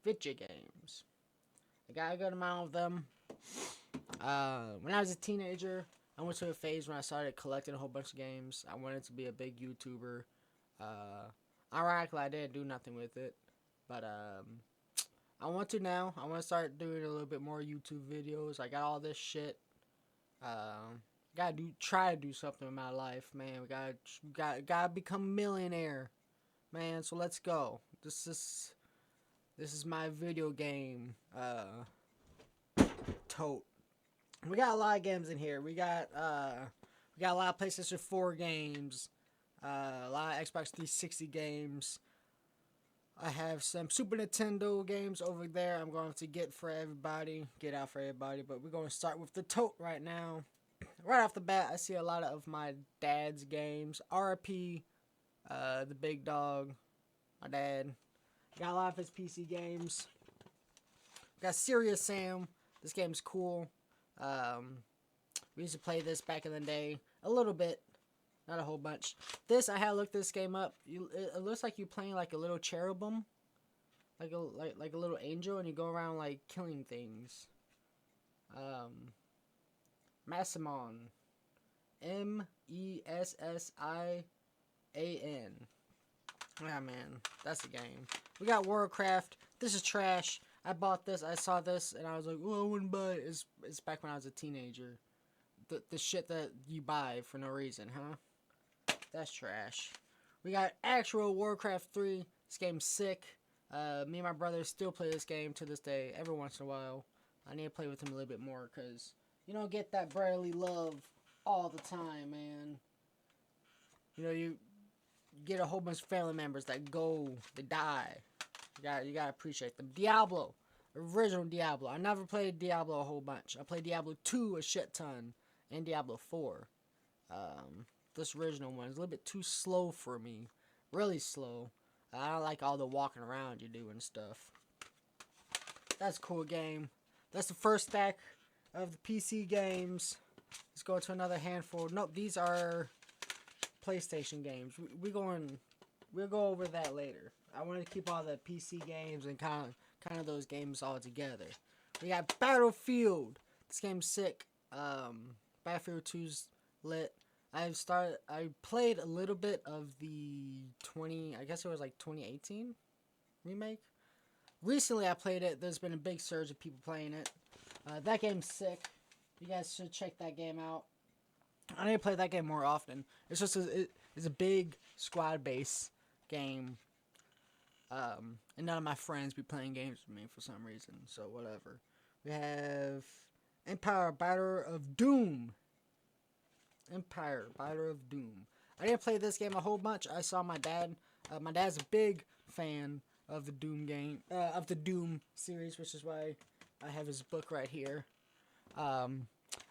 video games. I got a good amount of them. When I was a teenager, I went to a phase when I started collecting a whole bunch of games. I wanted to be a big YouTuber. Ironically, I didn't do nothing with it, but I want to now. I want to start doing a little bit more YouTube videos. I got all this shit. Gotta try to do something in my life, man. We gotta become a millionaire, man. So let's go. This is my video game tote. We got a lot of games in here. We got a lot of PlayStation 4 games, a lot of Xbox 360 games. I have some Super Nintendo games over there. I'm going to get out for everybody. But we're going to start with the tote right now. Right off the bat, I see a lot of my dad's games. RP, the big dog, my dad. Got a lot of his PC games. Got Serious Sam. This game's cool. We used to play this back in the day. A little bit. Not a whole bunch. I had to look this game up. It looks like you're playing like a little cherubim. Like a little angel, and you go around like killing things. Messimon. Messian. Yeah, man. That's the game. We got Warcraft. This is trash. I bought this. I saw this, and I was like, oh, I wouldn't buy it. It's back when I was a teenager. The shit that you buy for no reason, huh? That's trash. We got actual Warcraft 3. This game's sick. Me and my brother still play this game to this day, every once in a while. I need to play with him a little bit more, because you don't get that brotherly love all the time, man. You know, you get a whole bunch of family members that die. You gotta appreciate them. Diablo. Original Diablo. I never played Diablo a whole bunch. I played Diablo 2 a shit ton. And Diablo 4. This original one is a little bit too slow for me. Really slow. I don't like all the walking around you do and stuff. That's a cool game. That's the first stack of the PC games. Let's go to another handful. Nope, these are PlayStation games. We'll go over that later. I want to keep all the PC games and kind of those games all together. We got Battlefield. This game's sick. Battlefield 2's lit. I played a little bit of the I guess it was like 2018 remake. Recently I played it. There's been a big surge of people playing it. That game's sick. You guys should check that game out. I need to play that game more often. It's just it's a big squad base game. And none of my friends be playing games with me for some reason. So whatever. We have Empire Battle of Doom. Empire Battle of Doom. I didn't play this game a whole bunch. I saw my dad. My dad's a big fan of the Doom game, of the Doom series, which is why I have his book right here. I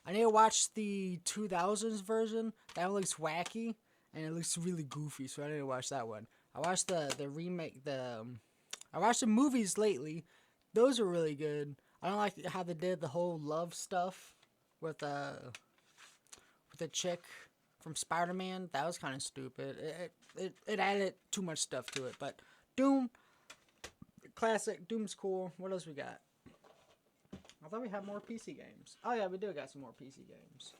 need to watch the 2000s version. That one looks wacky and it looks really goofy, so I need to watch that one. I watched the remake. I watched the movies lately. Those are really good. I don't like how they did the whole love stuff with the chick from Spider-Man. That was kind of stupid. It added too much stuff to it. But Doom, classic. Doom's cool. What else we got? I thought we had more PC games. Oh yeah, we do got some more PC games.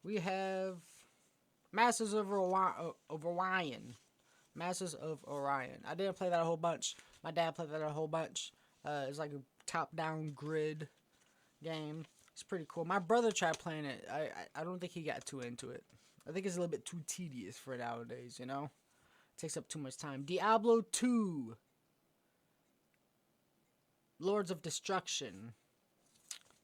We have Masters of Orion. Masters of Orion. I didn't play that a whole bunch. My dad played that a whole bunch. It's like a top-down grid game. It's pretty cool. My brother tried playing it. I don't think he got too into it. I think it's a little bit too tedious for nowadays, you know? It takes up too much time. Diablo 2. Lords of Destruction.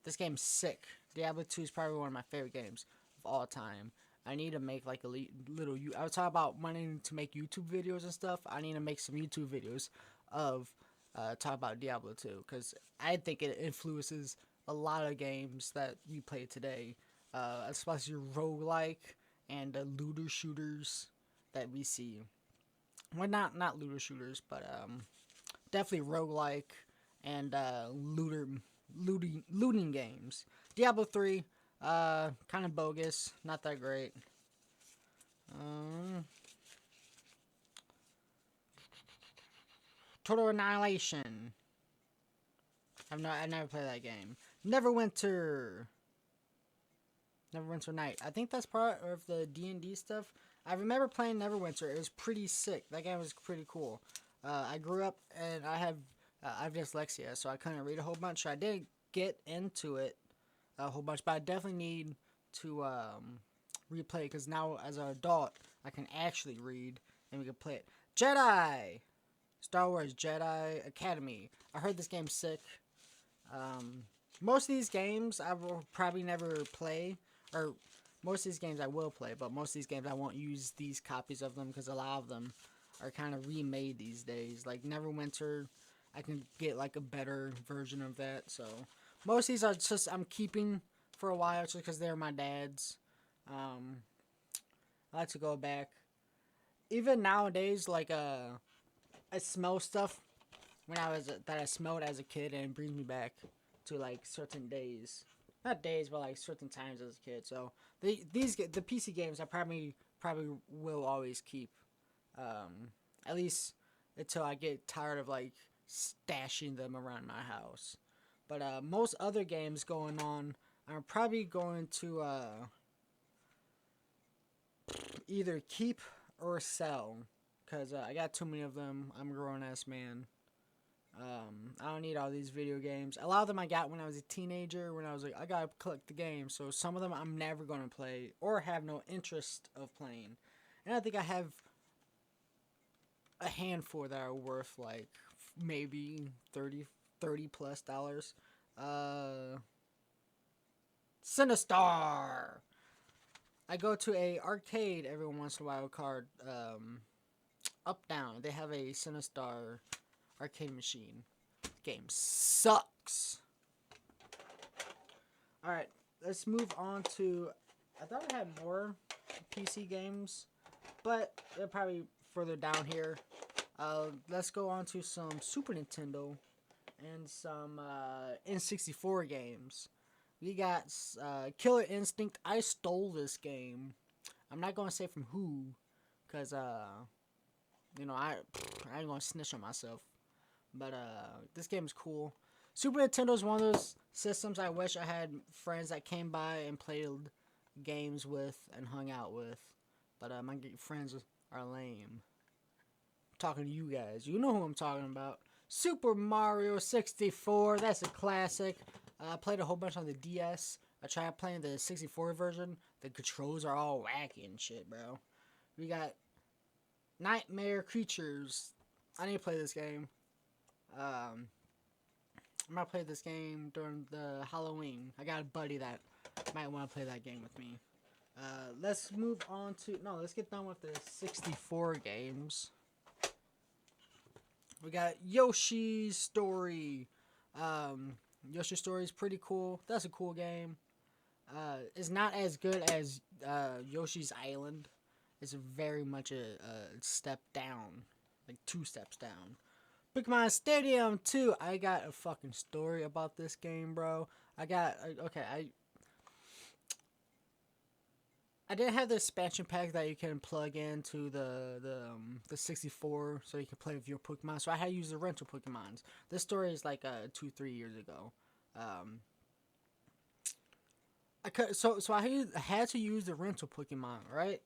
This game's sick. Diablo 2 is probably one of my favorite games of all time. I need to make like a little... I was talking about wanting to make YouTube videos and stuff. I need to make some YouTube videos of talk about Diablo 2. Because I think it influences a lot of games that we play today. Especially roguelike and looter shooters that we see. Well, not looter shooters, but definitely roguelike and looting games. Diablo 3, kind of bogus, not that great. Total Annihilation. I never played that game. Neverwinter Night. I think that's part of the D&D stuff. I remember playing Neverwinter. It was pretty sick. That game was pretty cool. I grew up and I have dyslexia, so I couldn't read a whole bunch. So I did get into it a whole bunch, but I definitely need to replay because now as an adult I can actually read and we can play it. Star Wars Jedi Academy. I heard this game's sick. Most of these games I will probably never play, or most of these games I will play, but most of these games I won't use these copies of them because a lot of them are kind of remade these days. Like Neverwinter, I can get like a better version of that. So most of these are just I'm keeping for a while just because they're my dad's. I like to go back. Even nowadays, like I smell stuff when I smelled as a kid, and it brings me back to like certain days, not days, but like certain times as a kid. So the PC games I probably will always keep, at least until I get tired of like stashing them around my house. But most other games going on, I'm probably going to either keep or sell, because I got too many of them. I'm a grown ass man. I don't need all these video games. A lot of them I got when I was a teenager, when I was like, I gotta collect the games. So some of them I'm never gonna play or have no interest of playing. And I think I have a handful that are worth like maybe $30 plus dollars. Sinistar. I go to a arcade every once in a while called Up Down. They have a Sinistar arcade machine. Game sucks. Alright, let's move on to... I thought I had more PC games, but they're probably further down here. Let's go on to some Super Nintendo and some N64 games. We got Killer Instinct. I stole this game. I'm not going to say from who, because, you know, I ain't going to snitch on myself. But this game is cool. Super Nintendo is one of those systems I wish I had friends that came by and played games with and hung out with. But my friends are lame. I'm talking to you guys. You know who I'm talking about. Super Mario 64. That's a classic. I played a whole bunch on the DS. I tried playing the 64 version. The controls are all wacky and shit, bro. We got Nightmare Creatures. I need to play this game. I'm gonna play this game during the Halloween. I got a buddy that might want to play that game with me. Let's move on to... No, let's get done with the 64 games. We got Yoshi's Story. Yoshi's Story is pretty cool. That's a cool game. It's not as good as Yoshi's Island. It's very much a step down. Like 2 steps down. Pokemon Stadium 2. I got a fucking story about this game, bro. I didn't have the expansion pack that you can plug into the 64 so you can play with your Pokemon. So I had to use the rental Pokemons. This story is like 2-3 years ago. I had to use the rental Pokemon, right?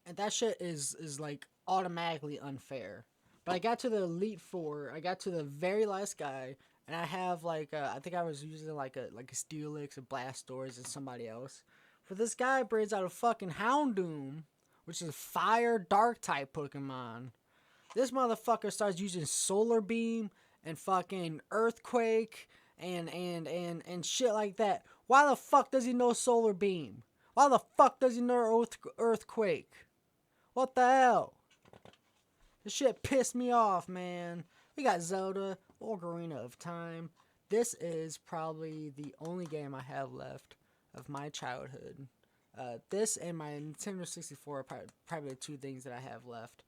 And that shit is like automatically unfair. But I got to the Elite Four. I got to the very last guy, and I have like I think I was using like a Steelix, a Blastoise, and somebody else. For this guy brings out a fucking Houndoom, which is a fire dark type Pokemon. This motherfucker starts using Solar Beam and fucking Earthquake and shit like that. Why the fuck does he know Solar Beam? Why the fuck does he know Earthquake? What the hell? This shit pissed me off, man. We got Zelda, Ocarina of Time. This is probably the only game I have left of my childhood. This and my Nintendo 64 are probably the 2 things that I have left.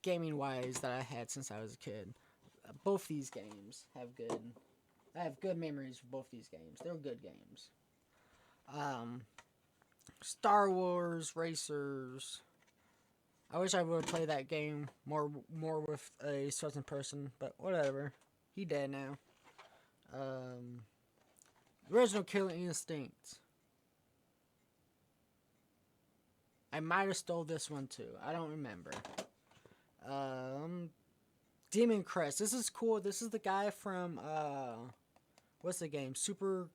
Gaming-wise that I had since I was a kid. Both these games have good... I have good memories for both these games. They're good games. Star Wars Racers... I wish I would play that game more with a certain person, but whatever. He dead now. Um, original Killer Instinct. I might have stole this one too. I don't remember. Demon Crest. This is cool. This is the guy from what's the game? Super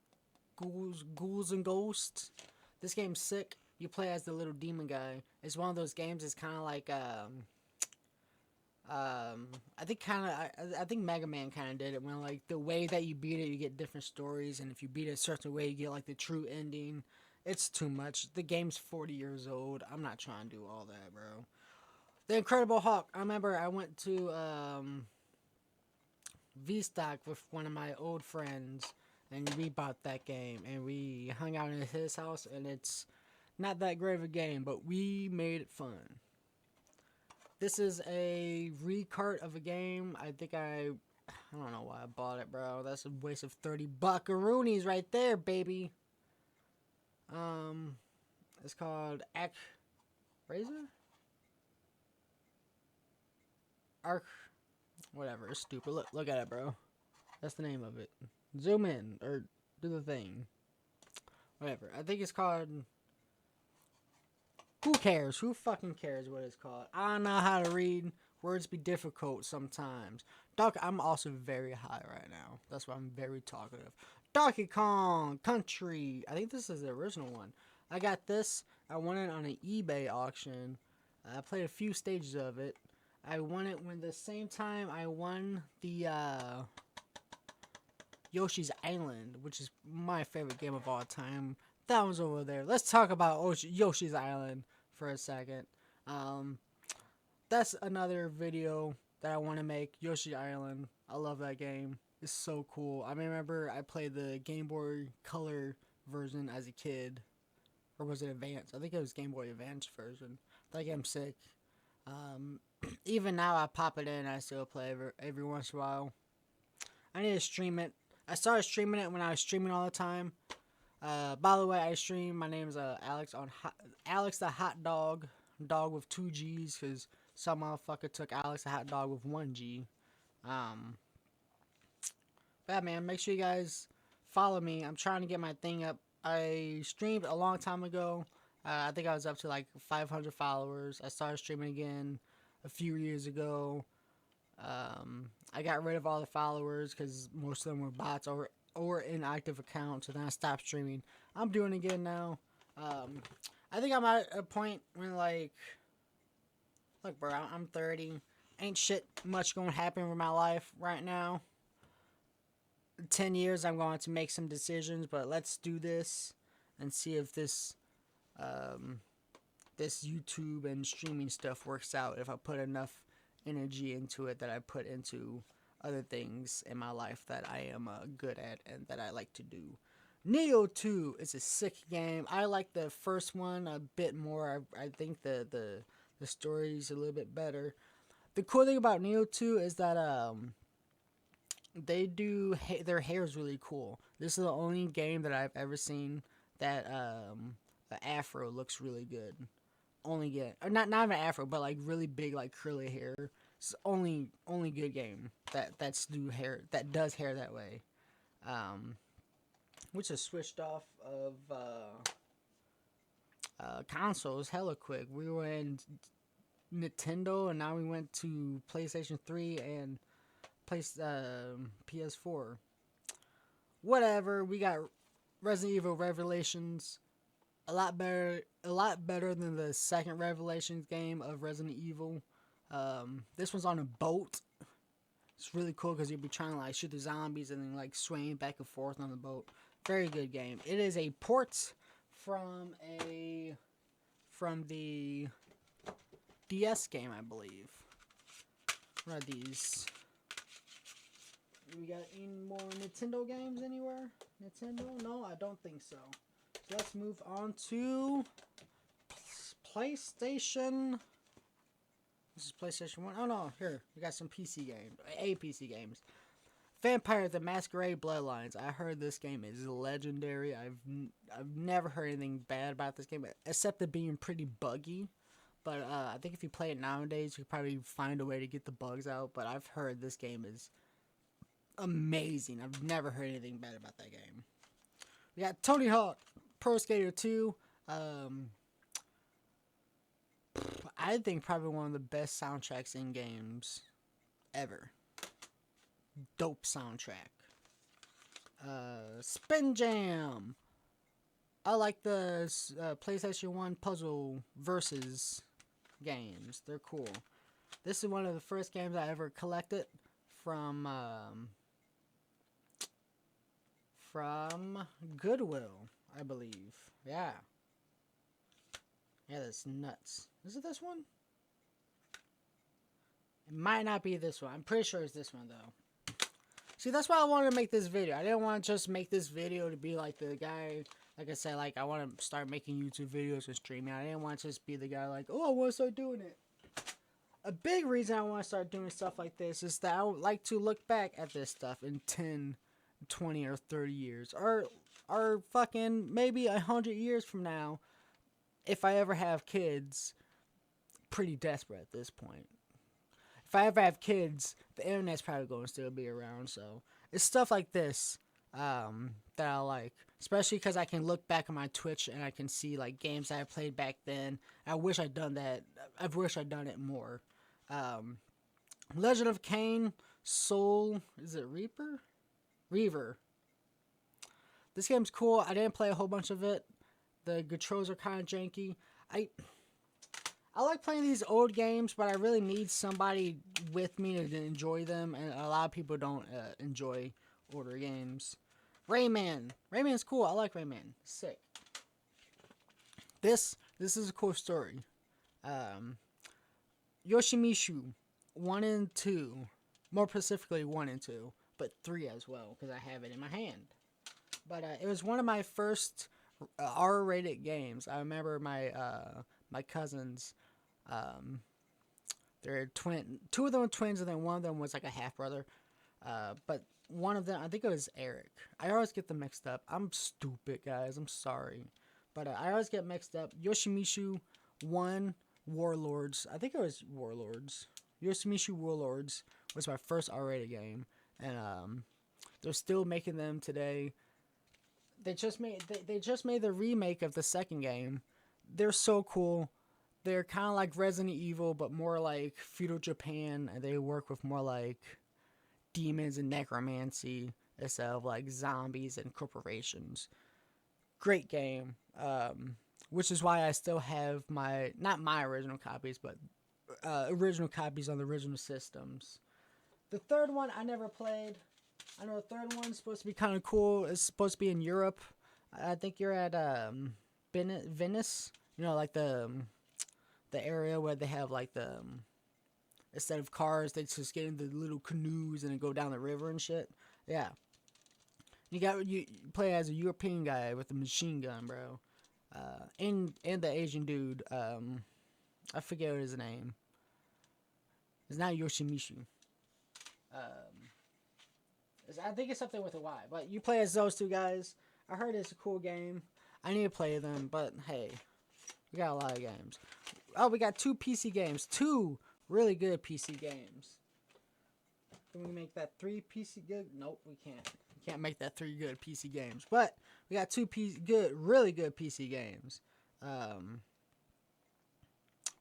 Ghouls and Ghosts. This game's sick. You play as the little demon guy. It's one of those games. It's kind of like I think Mega Man kind of did it when like the way that you beat it, you get different stories, and if you beat it a certain way, you get like the true ending. It's too much. The game's 40 years old. I'm not trying to do all that, bro. The Incredible Hulk. I remember I went to V-Stock with one of my old friends, and we bought that game, and we hung out at his house, and it's not that great of a game, but we made it fun. This is a recart of a game. I don't know why I bought it, bro. That's a waste of 30 buckaroonies right there, baby. It's called Razor? Arc, whatever. It's stupid. Look at it, bro. That's the name of it. Zoom in or do the thing. Whatever. I think it's called. Who cares? Who fucking cares what it's called? I don't know how to read. Words be difficult sometimes. I'm also very high right now. That's why I'm very talkative. Donkey Kong Country. I think this is the original one. I got this. I won it on an eBay auction. I played a few stages of it. I won it when the same time I won the Yoshi's Island, which is my favorite game of all time. That one's over there. Let's talk about Yoshi's Island for a second. That's another video that I want to make. Yoshi Island. I love that game. It's so cool. I remember I played the Game Boy Color version as a kid. Or was it Advance? I think it was Game Boy Advance version. That game's sick. Even now I pop it in. I still play every once in a while. I need to stream it. I started streaming it when I was streaming all the time. By the way, I stream. My name is Alex on Alex the Hot Dog. Dog with 2 G's. Because some motherfucker took Alex the Hot Dog with 1 G. But man, make sure you guys follow me. I'm trying to get my thing up. I streamed a long time ago. I think I was up to like 500 followers. I started streaming again a few years ago. I got rid of all the followers because most of them were bots or inactive accounts. So then I stopped streaming. I'm doing it again now. I think I'm at a point when like, look, bro, I'm 30. Ain't shit much gonna happen with my life right now. 10 years, I'm going to make some decisions, but let's do this and see if this YouTube and streaming stuff works out. If I put enough energy into it that I put into other things in my life that I am good at and that I like to do. Neo 2 is a sick game. I like the first one a bit more. I think the story's a little bit better. The cool thing about Neo 2 is that they do their hair is really cool. This is the only game that I've ever seen that the afro looks really good. Only get not even afro, but like really big like curly hair. It's only good game that does hair that way. Which is switched off of consoles hella quick. We were in Nintendo and now we went to PlayStation 3 and PS4. Whatever. We got Resident Evil Revelations. A lot better than the second Revelations game of Resident Evil. This one's on a boat. It's really cool because you'll be trying to like shoot the zombies and then like swaying back and forth on the boat. Very good game. It is a port from the DS game, I believe. What are these? We got any more Nintendo games anywhere? Nintendo? No, I don't think so. So let's move on to PlayStation. This is PlayStation 1. Oh no, here. We got some PC games. PC games. Vampire the Masquerade Bloodlines. I heard this game is legendary. I've never heard anything bad about this game, except it being pretty buggy. But I think if you play it nowadays, you could probably find a way to get the bugs out. But I've heard this game is amazing. I've never heard anything bad about that game. We got Tony Hawk Pro Skater 2. I think probably one of the best soundtracks in games ever. Dope soundtrack. Spin Jam. I like the PlayStation 1 puzzle versus games. They're cool. This is one of the first games I ever collected from Goodwill, I believe. Yeah. Yeah, that's nuts. Is it this one? It might not be this one. I'm pretty sure it's this one, though. See, that's why I wanted to make this video. I didn't want to just make this video to be like the guy, like I said, like I want to start making YouTube videos and streaming. I didn't want to just be the guy like, oh, I want to start doing it. A big reason I want to start doing stuff like this is that I would like to look back at this stuff in 10, 20, or 30 years. Or fucking maybe 100 years from now, if I ever have kids. Pretty desperate at this point. If I ever have kids, the internet's probably going to still be around. So it's stuff like this that I like. Especially because I can look back on my Twitch and I can see like games I played back then. I wish I'd done that. I wish I'd done it more. Legend of Kain, Soul, is it Reaper? Reaver. This game's cool. I didn't play a whole bunch of it. The controls are kind of janky. I like playing these old games, but I really need somebody with me to enjoy them, and a lot of people don't enjoy older games. Rayman. Rayman's cool. I like Rayman. Sick. This is a cool story. Yoshimishu 1 and 2. More specifically 1 and 2. But 3 as well, because I have it in my hand. But it was one of my first R-rated games. I remember my my cousins, they're twin. 2 of them were twins, and then one of them was like a half brother. But one of them, I think it was Eric. I always get them mixed up. I'm stupid, guys. I'm sorry, but I always get mixed up. Yoshimishu 1 Warlords. I think it was Warlords. Yoshimishu Warlords was my first R-rated game, and they're still making them today. They just made the remake of the second game. They're so cool. They're kind of like Resident Evil, but more like feudal Japan, and they work with more like demons and necromancy instead of like zombies and corporations. Great game. Which is why I still have not my original copies, but original copies on the original systems. The third one I never played. I know the third one's supposed to be kind of cool. It's supposed to be in Europe. I think you're at Venice. You know, like the area where they have like the instead of cars, they just get in the little canoes and then go down the river and shit. Yeah. You play as a European guy with a machine gun, bro. And the Asian dude. I forget his name. It's not Yoshimishu. I think it's something with a Y. But you play as those two guys. I heard it's a cool game. I need to play them, but hey, we got a lot of games. Oh, we got 2 PC games. 2 really good PC games. Can we make that 3 PC good? Nope, we can't. We can't make that 3 good PC games. But we got 2 really good PC games.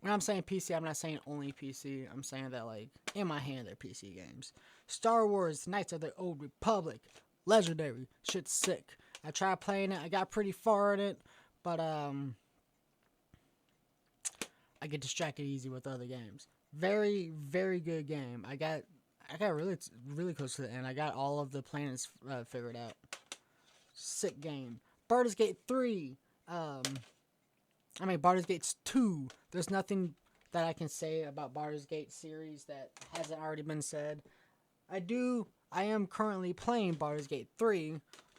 When I'm saying PC, I'm not saying only PC. I'm saying that, like, in my hand, they're PC games. Star Wars Knights of the Old Republic. Legendary. Shit's sick. I tried playing it. I got pretty far in it. But, I get distracted easy with other games. Very, very good game. I got really, really close to the end. I got all of the planets figured out. Sick game. Baldur's Gate 3. Baldur's Gate 2. There's nothing that I can say about Baldur's Gate series that hasn't already been said. I am currently playing Baldur's Gate 3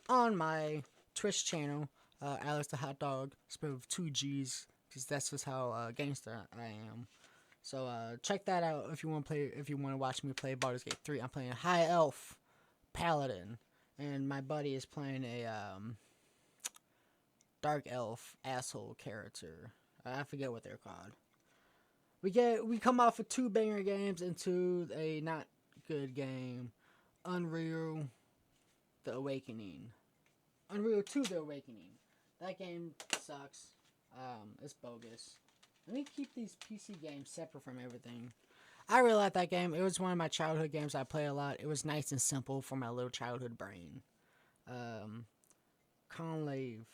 on my Twitch channel, Alex the Hot Dog, spelled with 2 G's, because that's just how gangster I am. So check that out if you want to watch me play Baldur's Gate 3. I'm playing High Elf Paladin, and my buddy is playing a Dark Elf asshole character. I forget what they're called. We come off of 2 banger games into a not good game. Unreal The Awakening. Unreal 2 The Awakening. That game sucks. It's bogus. Let me keep these PC games separate from everything. I really like that game. It was one of my childhood games I play a lot. It was nice and simple for my little childhood brain. Um, Conclave.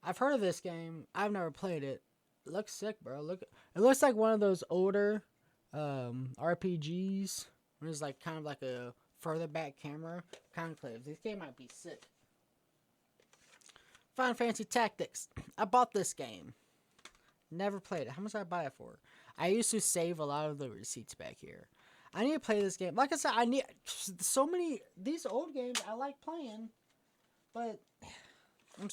I've heard of this game. I've never played it. It looks sick, bro. It looks like one of those older RPGs. It's like kind of like a further back camera. Conclave. This game might be sick. Final Fantasy Tactics. I bought this game. Never played it. How much did I buy it for? I used to save a lot of the receipts back here. I need to play this game. Like I said, I need so many these old games I like playing, but I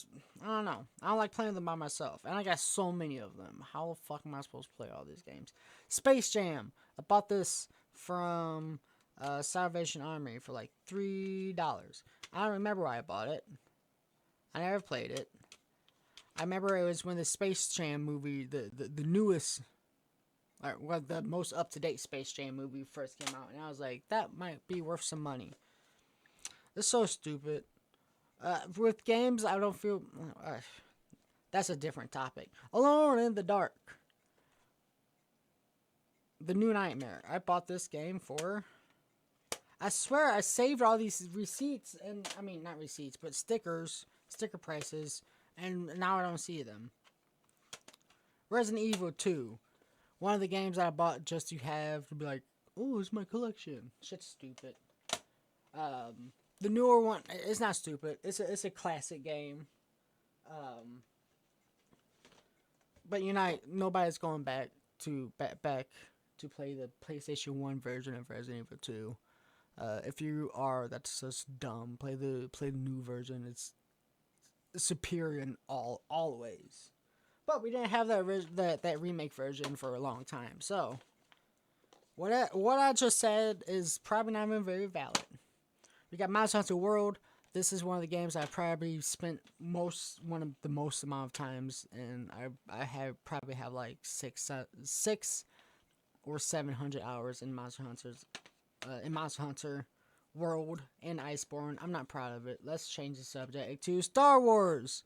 don't know. I don't like playing them by myself, and I got so many of them. How the fuck am I supposed to play all these games? Space Jam. I bought this from Salvation Army for like $3. I don't remember why I bought it. I never played it. I remember it was when the Space Jam movie, the newest, or well, the most up-to-date Space Jam movie first came out, and I was like, that might be worth some money. It's so stupid. With games, I don't feel... that's a different topic. Alone in the Dark. The New Nightmare. I bought this game for... I swear I saved all these receipts, and I mean, not receipts, but sticker prices, and now I don't see them. Resident Evil 2. One of the games that I bought just to have to be like, oh, it's my collection. Shit's stupid. The newer one, it's not stupid. It's a classic game. But nobody's going back to play the PlayStation 1 version of Resident Evil 2. If you are, that's just dumb. Play the new version. It's superior in all ways. But we didn't have that remake version for a long time. So what I just said is probably not even very valid. We got Monster Hunter World. This is one of the games I probably spent one of the most amount of times, and I probably have like 600 or 700 hours in Monster Hunter World and Iceborne. I'm not proud of it. Let's change the subject to Star Wars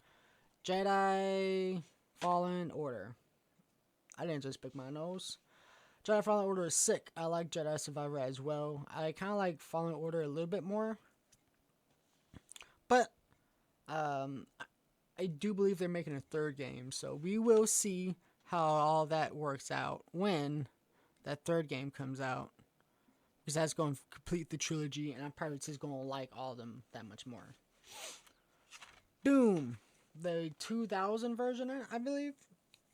Jedi Fallen Order. I didn't just pick my nose. Jedi Fallen Order is sick. I like Jedi Survivor as well. I kind of like Fallen Order a little bit more. But I do believe they're making a third game. So we will see how all that works out when that third game comes out. Because that's going to complete the trilogy. And I'm probably just going to like all of them that much more. Doom. The 2000 version, I believe.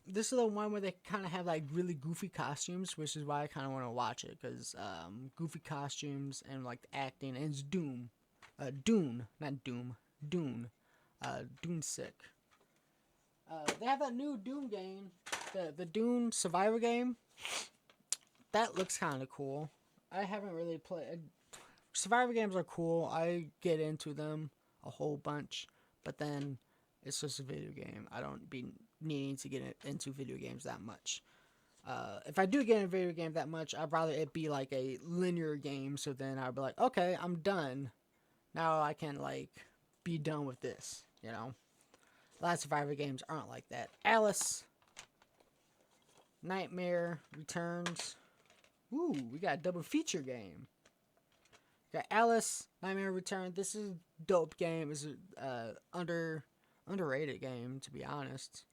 This is the one where they kind of have like really goofy costumes, which is why I kind of want to watch it, because goofy costumes and like the acting, and it's Doom, Dune, not Doom, Dune, Dune's sick. They have that new Doom game, the Dune Survivor game. That looks kind of cool. I haven't really played. Survivor games are cool. I get into them a whole bunch, but then it's just a video game. I don't be needing to get into video games that much. If I do get in a video game that much, I'd rather it be like a linear game, so then I'd be like, okay, I'm done. Now I can like be done with this, you know? A lot of Survivor games aren't like that. Alice Nightmare Returns. Ooh, we got a double feature game. Got Alice Nightmare Returns. This is a dope game. It's a underrated game, to be honest.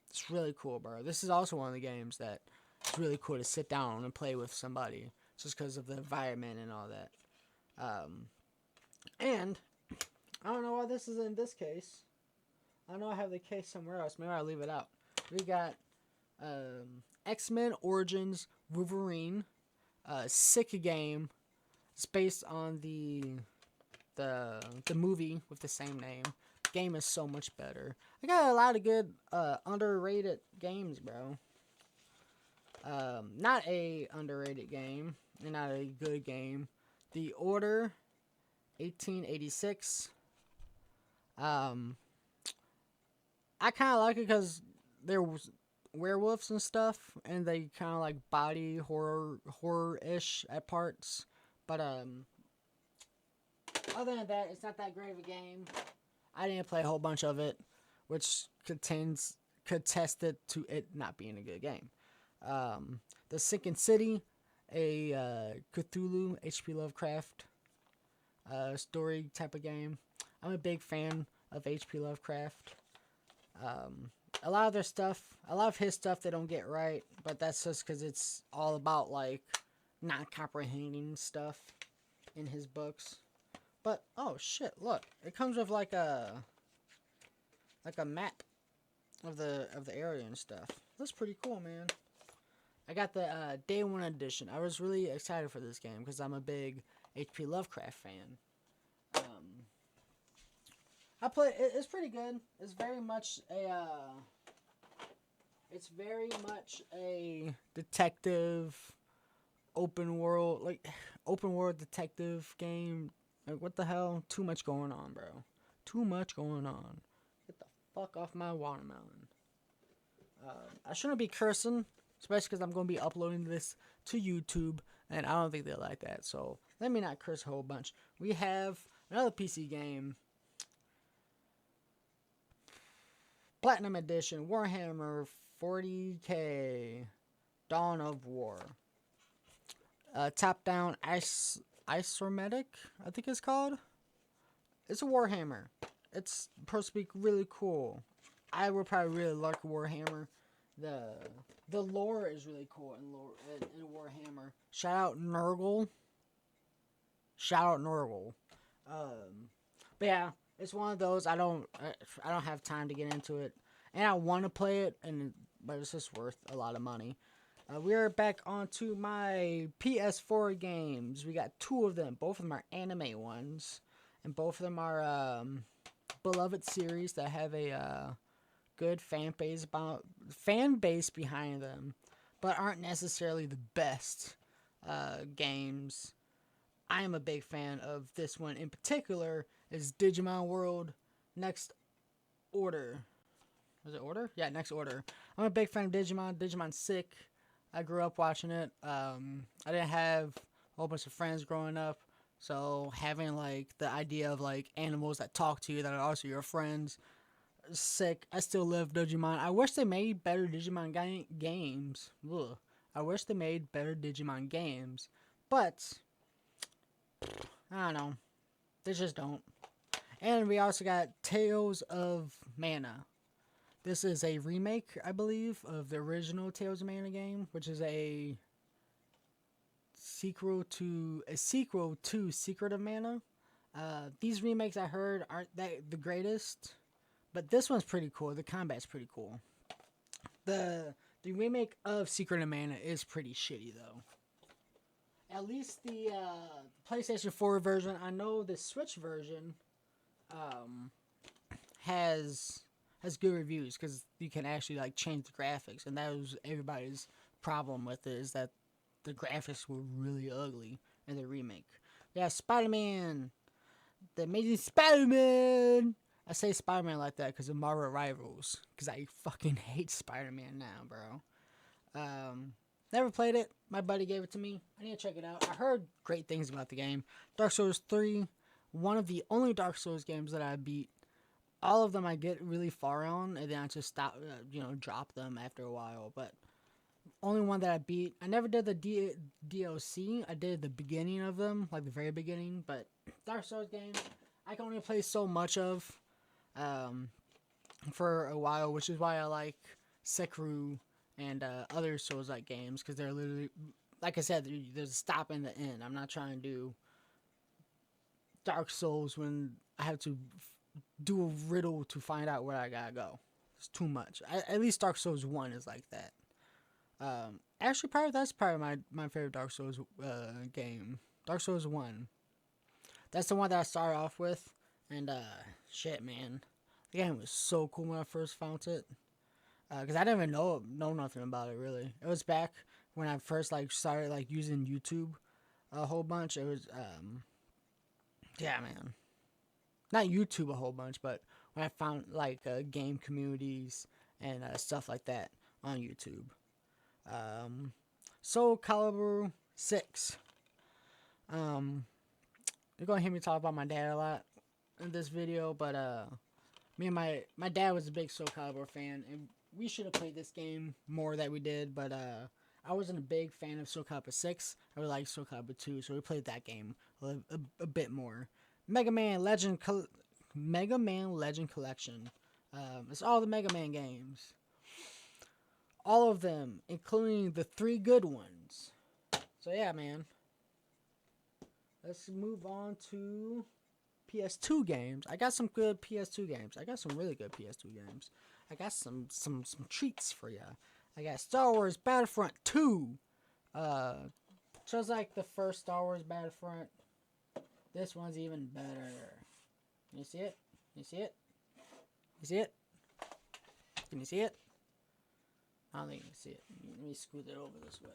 It's really cool, bro. This is also one of the games that it's really cool to sit down and play with somebody, just because of the environment and all that. And I don't know why this is in this case. I know I have the case somewhere else. Maybe I'll leave it out. We got X-Men Origins Wolverine, sick game. It's based on the movie with the same name. Game is so much better. I got a lot of good underrated games, bro. Not a underrated game, and not a good game. The Order 1886. I kind of like it because werewolves and stuff, and they kind of like body horror-ish at parts. But other than that, it's not that great of a game. I didn't play a whole bunch of it, which could test it to it not being a good game. The Sinking City, a Cthulhu H.P. Lovecraft story type of game. I'm a big fan of H.P. Lovecraft. A lot of their stuff, a lot of his stuff they don't get right, but that's just because it's all about like not comprehending stuff in his books. But oh shit, look, it comes with like a map of the area and stuff. That's pretty cool, man. I got the Day 1 edition. I was really excited for this game because I'm a big H.P. Lovecraft fan. I play. It's pretty good. It's very much a detective, open world detective game. Like what the hell? Too much going on, bro. Too much going on. Get the fuck off my watermelon. I shouldn't be cursing, especially because I'm going to be uploading this to YouTube, and I don't think they like that. So let me not curse a whole bunch. We have another PC game. Platinum Edition, Warhammer 40k, Dawn of War. Top-down isometric, I think it's called. It's a Warhammer. It's supposed to be really cool. I would probably really like Warhammer. The lore is really cool in Warhammer. Shout out Nurgle. But yeah, it's one of those I don't have time to get into it, and I want to play it, but it's just worth a lot of money. We are back onto my PS4 games. We got two of them. Both of them are anime ones, and both of them are beloved series that have a good fan base behind them, but aren't necessarily the best games. I am a big fan of this one in particular. Is Digimon World Next Order. Was it Order? Yeah, Next Order. I'm a big fan of Digimon. Digimon's sick. I grew up watching it. I didn't have a whole bunch of friends growing up, so having like the idea of like animals that talk to you that are also your friends, sick. I still love Digimon. I wish they made better Digimon games. Ugh. I wish they made better Digimon games, but I don't know. They just don't. And we also got Tales of Mana. This is a remake, I believe, of the original Tales of Mana game, which is a sequel to Secret of Mana. These remakes I heard aren't the greatest, but this one's pretty cool. The combat's pretty cool. The remake of Secret of Mana is pretty shitty though. At least the PlayStation 4 version. I know the Switch version has good reviews because you can actually like change the graphics, and that was everybody's problem with it, is that the graphics were really ugly in the remake. Yeah, Spider-Man, the Amazing Spider-Man. I say Spider-Man like that because of Marvel Rivals, because I fucking hate Spider-Man now, bro. Never played it. My buddy gave it to me. I need to check it out. I heard great things about the game. Dark Souls 3, one of the only Dark Souls games that I beat. All of them I get really far on, and then I just stop, drop them after a while. But only one that I beat. I never did the DLC. I did the beginning of them, like the very beginning. But Dark Souls games, I can only play so much of for a while, which is why I like Sekiro and other Souls-like games, because they're literally, like I said, there's a stop and the end. I'm not trying to do Dark Souls when I have to do a riddle to find out where I gotta go. It's too much. At least Dark Souls 1 is like that. Actually, that's probably my favorite Dark Souls game. Dark Souls 1. That's the one that I started off with. And, shit, man. The game was so cool when I first found it. Because I didn't even know nothing about it, really. It was back when I first, started, using YouTube a whole bunch. It was, yeah, man. Not YouTube a whole bunch, but when I found, game communities and stuff like that on YouTube. Soul Calibur 6. You're gonna hear me talk about my dad a lot in this video, but me and my dad was a big Soul Calibur fan, and we should have played this game more than we did, but I wasn't a big fan of Soul Calibur 6. I really liked Soul Calibur 2, so we played that game a bit more. Mega Man Legend Collection. It's all the Mega Man games. All of them, including the 3 good ones. So yeah, man. Let's move on to PS2 games. I got some good PS2 games. I got some really good PS2 games. I got some treats for you. I got Star Wars Battlefront 2. Just like the first Star Wars Battlefront, this one's even better. Can you see it? Can you see it? You see it? Can you see it? I don't think you can see it. Let me scoot it over this way.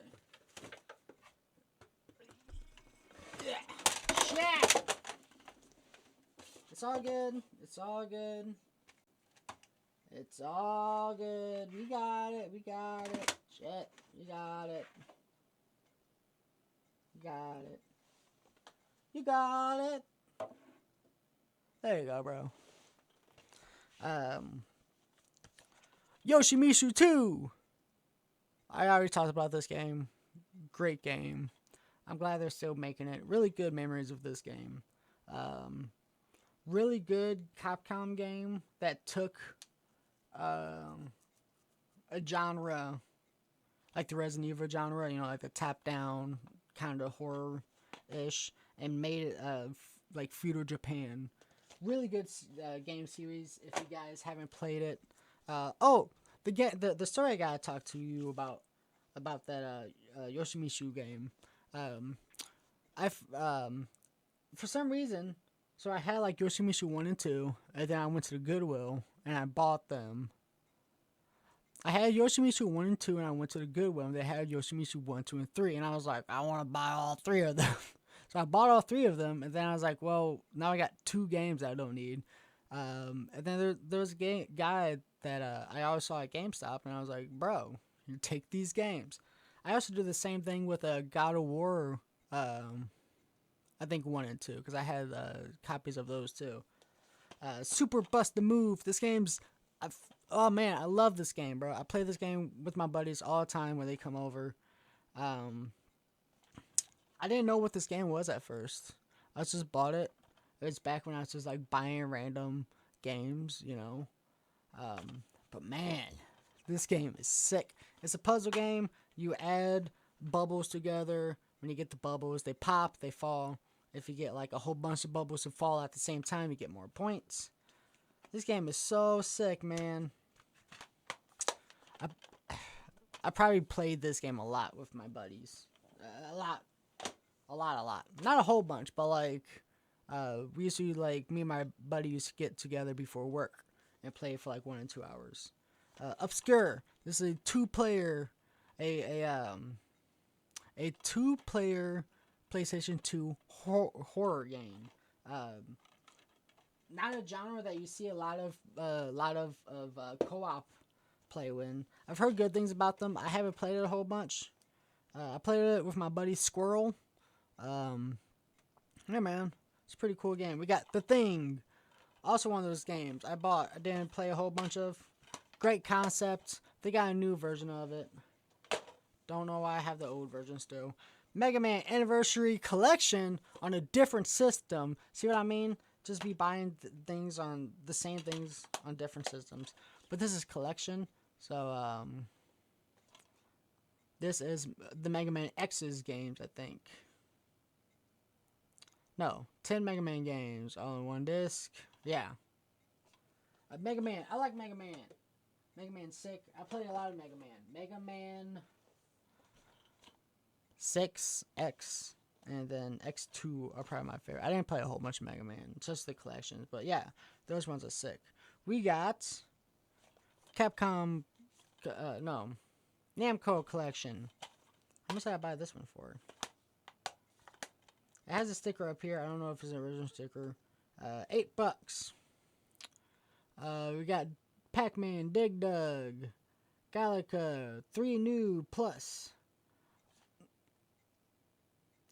Yeah. Shit! It's all good. It's all good. It's all good. We got it. We got it. Shit. We got it. You got it. You got it. There you go, bro. Yoshimitsu 2. I already talked about this game. Great game. I'm glad they're still making it. Really good memories of this game. Really good Capcom game that took a genre like the Resident Evil genre, you know, like the top-down kind of horror-ish, and made it like feudal Japan. Really good game series. If you guys haven't played it, the story I gotta talk to you about that Yoshimitsu game. For some reason, so I had like Yoshimitsu 1 and 2, and then I went to the Goodwill and I bought them. I had Yoshimitsu 1 and 2, and I went to the Goodwill, and they had Yoshimitsu 1, 2, and 3, and I was like, I want to buy all 3 of them. So I bought all 3 of them, and then I was like, well, now I got 2 games I don't need. And then there was a guy that I always saw at GameStop, and I was like, bro, you take these games. I also do the same thing with God of War, I think 1 and 2, because I had copies of those too. Super Bust the Move. This game's... oh man, I love this game, bro. I play this game with my buddies all the time when they come over. I didn't know what this game was at first. I just bought it. It was back when I was just like buying random games, you know. But man, this game is sick. It's a puzzle game. You add bubbles together. When you get the bubbles, they pop, they fall. If you get like a whole bunch of bubbles to fall at the same time, you get more points. This game is so sick, man. I probably played this game a lot with my buddies. A lot. Not a whole bunch, but like, we used to, like, me and my buddy used to get together before work and play for like 1 and 2 hours. Obscure. This is a 2-player, a 2-player PlayStation 2 horror game. Not a genre that you see a lot of co-op play with. I've heard good things about them. I haven't played it a whole bunch. I played it with my buddy Squirrel. Yeah, man, it's a pretty cool game. We got The Thing, also one of those games I bought. I didn't play a whole bunch of. Great concept. They got a new version of it. Don't know why I have the old version still. Mega Man Anniversary Collection on a different system. See what I mean? Just be buying things on the same things on different systems. But this is collection. So, this is the Mega Man X's games, I think. No, 10 Mega Man games all in one disc. Yeah. Mega Man. I like Mega Man. Mega Man's sick. I played a lot of Mega Man. Mega Man 6, X, and then X2 are probably my favorite. I didn't play a whole bunch of Mega Man, just the collections. But yeah, those ones are sick. We got Capcom, Namco Collection. How much did I buy this one for? It has a sticker up here. I don't know if it's an original sticker. $8. We got Pac-Man, Dig Dug, Got like 3 new plus.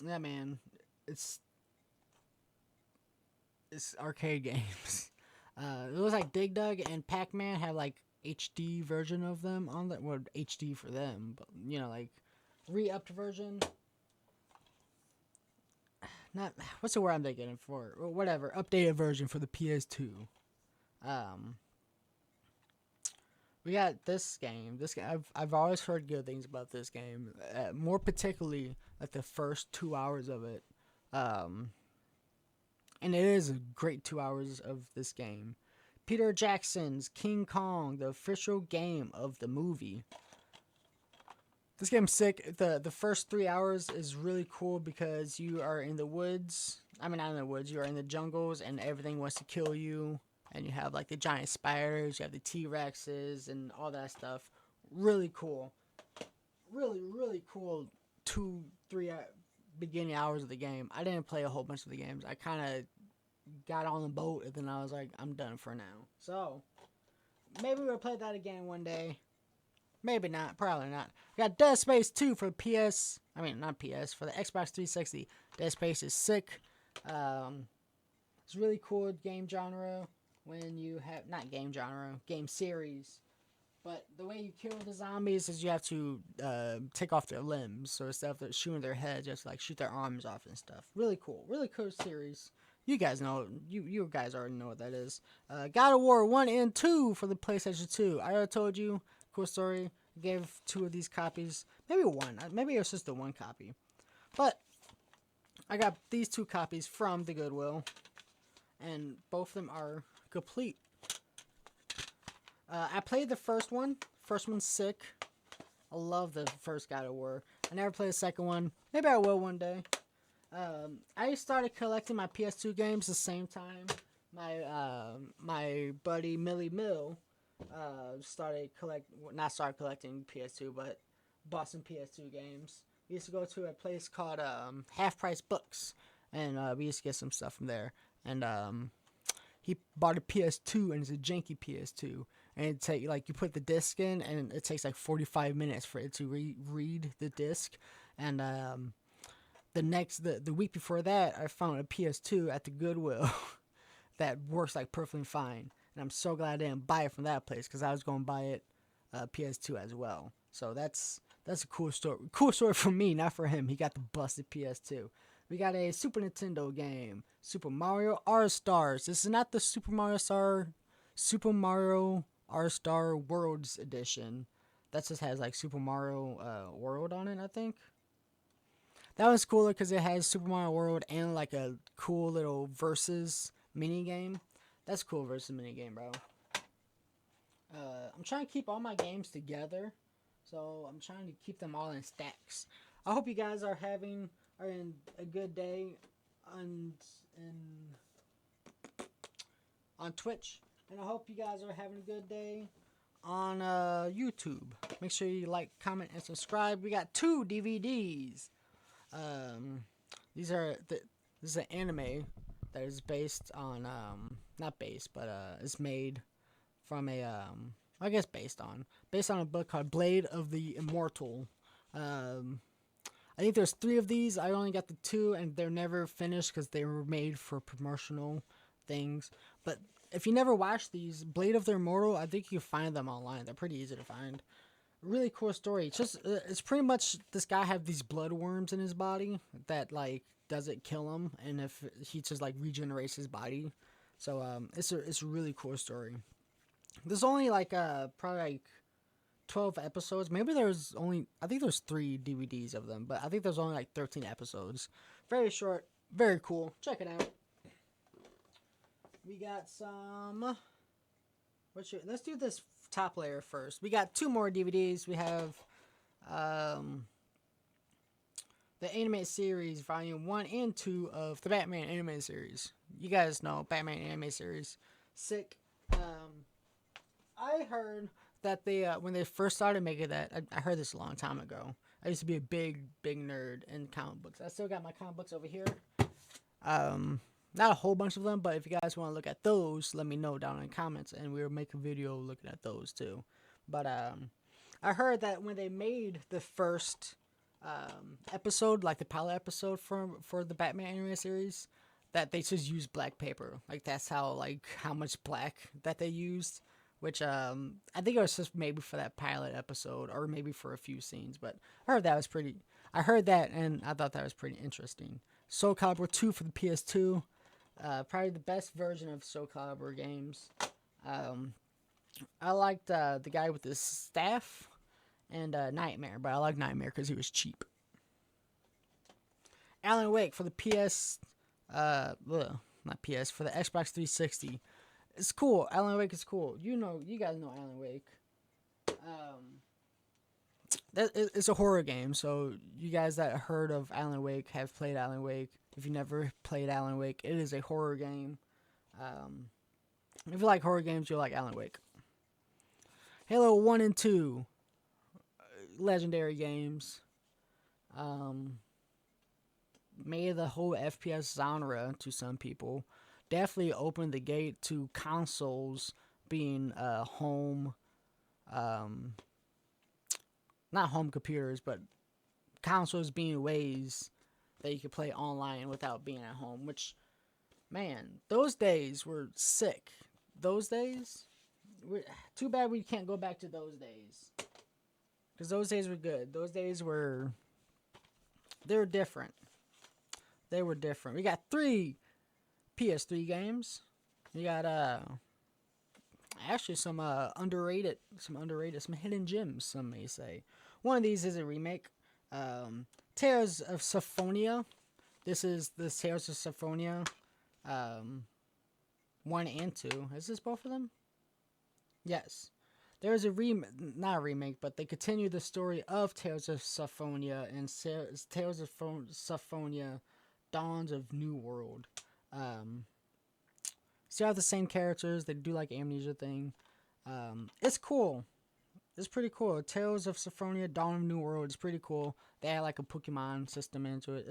Yeah, man, it's arcade games. It looks like Dig Dug and Pac-Man have like HD version of them on that. Well, HD for them, but like re-upped version. Not what's the word I'm thinking for? Or whatever, updated version for the PS2. Um, we got this game. I've always heard good things about this game. More particularly, like the first 2 hours of it. Um, and it is a great 2 hours of this game. Peter Jackson's King Kong, the official game of the movie. This game's sick. The first 3 hours is really cool because you are in the woods. I mean, not in the woods. You are in the jungles, and everything wants to kill you. And you have like the giant spiders. You have the T-Rexes and all that stuff. Really cool. Really, really cool. 2-3 beginning hours of the game. I didn't play a whole bunch of the games. I kind of got on the boat, and then I was like, I'm done for now. So maybe we'll play that again one day. Maybe not. Probably not. We got Dead Space 2 for PS. I mean, not PS. For the Xbox 360. Dead Space is sick. It's really cool game genre when you have... Not game genre. Game series. But the way you kill the zombies is you have to take off their limbs. So instead of shooting their heads, you have to like shoot their arms off and stuff. Really cool. Really cool series. You guys know. You guys already know what that is. God of War 1 and 2 for the PlayStation 2. I already told you. Cool story. I gave 2 of these copies. Maybe 1. Maybe it was just the 1 copy. But I got these 2 copies from the Goodwill. And both of them are complete. I played the first one. First one's sick. I love the first God of War. I never played the second one. Maybe I will one day. I started collecting my PS2 games the same time. My buddy Millie Mill started collecting PS2, but bought some PS2 games. We used to go to a place called Half Price Books, and we used to get some stuff from there. And he bought a PS2, and it's a janky PS2. And it take you put the disc in, and it takes like 45 minutes for it to read the disc. And the week before that, I found a PS2 at the Goodwill that works like perfectly fine. And I'm so glad I didn't buy it from that place because I was going to buy it PS2 as well. So that's a cool story. Cool story for me, not for him. He got the busted PS2. We got a Super Nintendo game, Super Mario R-Stars. This is not the Super Mario R-Star Worlds edition. That just has like Super Mario World on it, I think. That one's cooler because it has Super Mario World and like a cool little versus mini game. That's cool versus mini game, bro. I'm trying to keep all my games together, so I'm trying to keep them all in stacks. I hope you guys are in a good day on Twitch, and I hope you guys are having a good day on YouTube. Make sure you like, comment, and subscribe. We got 2 DVDs. This is an anime that is based on not based, but is made from based on a book called Blade of the Immortal. I think there's 3 of these. I only got the 2, and they're never finished because they were made for promotional things. But if you never watched these, Blade of the Immortal, I think you can find them online. They're pretty easy to find. Really cool story. It's pretty much this guy have these blood worms in his body that like doesn't kill him, and if he just like regenerates his body. So it's a really cool story. There's only like probably like 12 episodes. Maybe I think there's 3 DVDs of them, but I think there's only like 13 episodes. Very short, very cool. Check it out. We got some. Let's do this top layer first. We got 2 more DVDs. We have the animated series, volume 1 and 2 of the Batman animated series. You guys know Batman animated series. Sick. I heard that they when they first started making that, I heard this a long time ago. I used to be a big nerd in comic books. I still got my comic books over here. Not a whole bunch of them, but if you guys want to look at those, let me know down in the comments, and we'll make a video looking at those too. But I heard that when they made the first episode, like the pilot episode for the Batman anime series, that they just used black paper. Like that's how much black that they used. Which I think it was just maybe for that pilot episode or maybe for a few scenes. But I heard that was pretty. I heard that and I thought that was pretty interesting. Soul Calibur 2 for the PS2. Probably the best version of Soul Calibur games. Um, I liked the guy with his staff and Nightmare, but I like Nightmare because he was cheap. Alan Wake for the not PS, for the Xbox 360. It's cool. Alan Wake is cool. You guys know Alan Wake. It's a horror game, so you guys that heard of Alan Wake have played Alan Wake. If you never played Alan Wake, it is a horror game. If you like horror games, you'll like Alan Wake. Halo 1 and 2, legendary games. Made the whole FPS genre to some people. Definitely opened the gate to consoles being home, not home computers, but consoles being ways that you could play online without being at home. Which, man, those days were sick. Those days, too bad we can't go back to those days, because those days were good. Those days were, they were different. They were different. We got 3 PS3 games. We got actually some underrated, some hidden gems, some may say. One of these is a remake. Tales of Symphonia. This is the Tales of Symphonia 1 and 2. Is this both of them? Yes. There's a not a remake, but they continue the story of Tales of Symphonia and Tales of Symphonia Dawns of New World. Still have the same characters. They do like Amnesia thing. It's cool. It's pretty cool. Tales of Symphonia Dawn of New World is pretty cool. They add like a Pokemon system into it.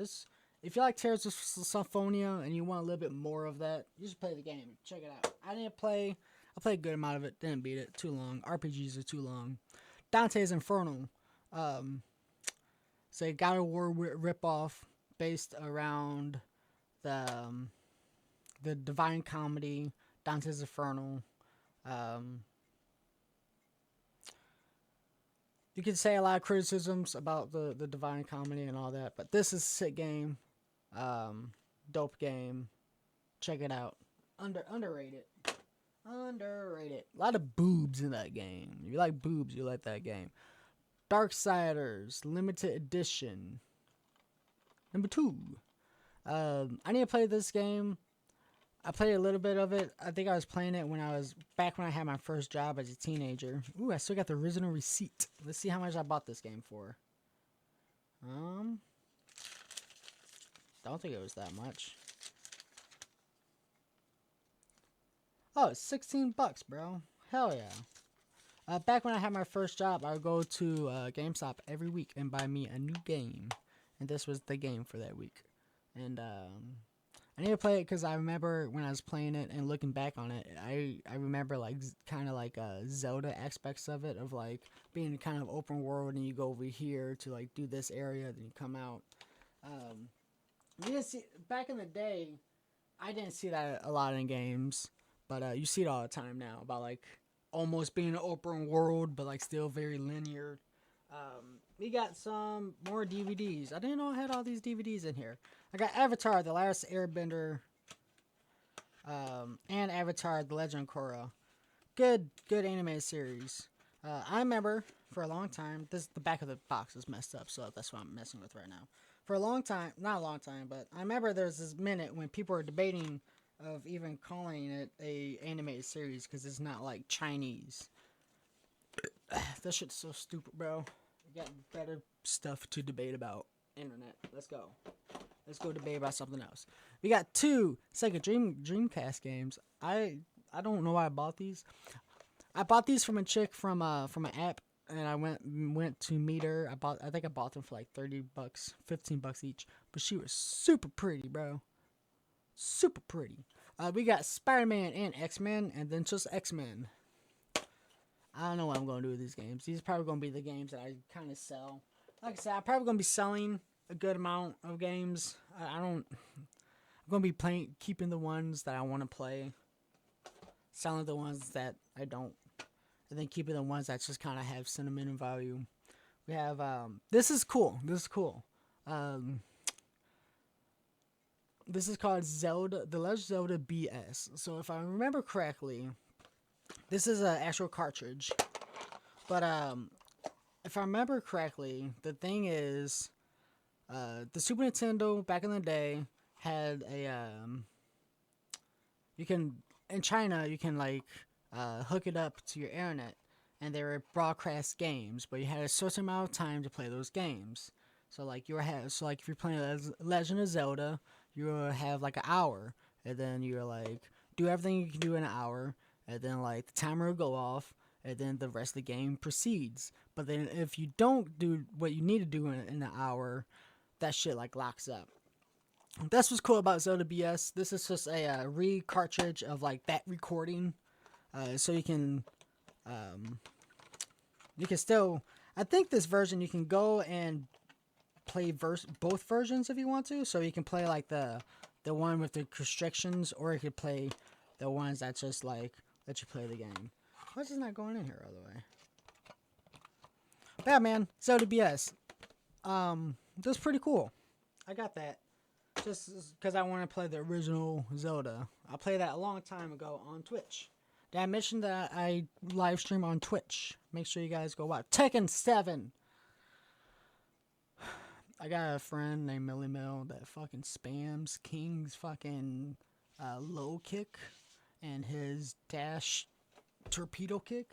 If you like Tales of Symphonia and you want a little bit more of that, you just play the game. Check it out. I played a good amount of it. Didn't beat it. Too long. RPGs are too long. Dante's Inferno. It's a God of War ripoff based around the Divine Comedy, Dante's Inferno. You can say a lot of criticisms about the Divine Comedy and all that, but this is a sick game. Dope game. Check it out. Underrated. Underrated. A lot of boobs in that game. If you like boobs, you like that game. Darksiders Limited Edition. Number 2. I need to play this game. I played a little bit of it. I think I was playing it when I had my first job as a teenager. Ooh, I still got the original receipt. Let's see how much I bought this game for. Don't think it was that much. Oh, it's $16, bro. Hell yeah. Back when I had my first job, I would go to GameStop every week and buy me a new game. And this was the game for that week. And I need to play it because I remember when I was playing it and looking back on it, I remember like kind of like Zelda aspects of it, of like being kind of open world and you go over here to like do this area, then you come out. You didn't see, back in the day, I didn't see that a lot in games, but you see it all the time now about like almost being an open world, but like still very linear. We got some more DVDs. I didn't know I had all these DVDs in here. I got Avatar: The Last Airbender, and Avatar: The Legend of Korra. Good anime series. I remember for a long time. The back of the box is messed up, so that's what I'm messing with right now. For a long time, not a long time, but I remember there was this minute when people were debating of even calling it a animated series because it's not like Chinese. That shit's so stupid, bro. We got better stuff to debate about. Internet. Let's go. Let's go debate about something else. We got 2 Sega Dreamcast games. I don't know why I bought these. I bought these from a chick from an app, and I went to meet her. I think I bought them for like $30, $15 each. But she was super pretty, bro. Super pretty. We got Spider-Man and X-Men, and then just X-Men. I don't know what I'm gonna do with these games. These are probably gonna be the games that I kind of sell. Like I said, I'm probably gonna be selling a good amount of games. I don't. I'm gonna be playing, keeping the ones that I want to play, selling the ones that I don't, and then keeping the ones that just kind of have sentimental value. We have this is cool. This is cool. Um, this is called Zelda, The Legend of Zelda BS. So if I remember correctly, this is an actual cartridge. But if I remember correctly, the thing is, the Super Nintendo back in the day had a you can in China you can like hook it up to your internet, and they were broadcast games, but you had a certain amount of time to play those games. So like if you're playing Legend of Zelda, you will have like an hour, and then you're like do everything you can do in an hour, and then like the timer will go off, and then the rest of the game proceeds. But then if you don't do what you need to do in an hour, that shit like locks up. That's what's cool about Zelda BS. This is just a re-cartridge of like that recording, so you can still. I think this version you can go and play both versions if you want to. So you can play like the one with the restrictions, or you could play the ones that just like let you play the game. Why is this not going in here all the way? But yeah, man, Zelda BS. That's pretty cool. I got that just because I want to play the original Zelda. I played that a long time ago on Twitch. Did I mention that I live stream on Twitch? Make sure you guys go watch Tekken 7. I got a friend named Millie Mill that fucking spams King's fucking low kick and his dash torpedo kick.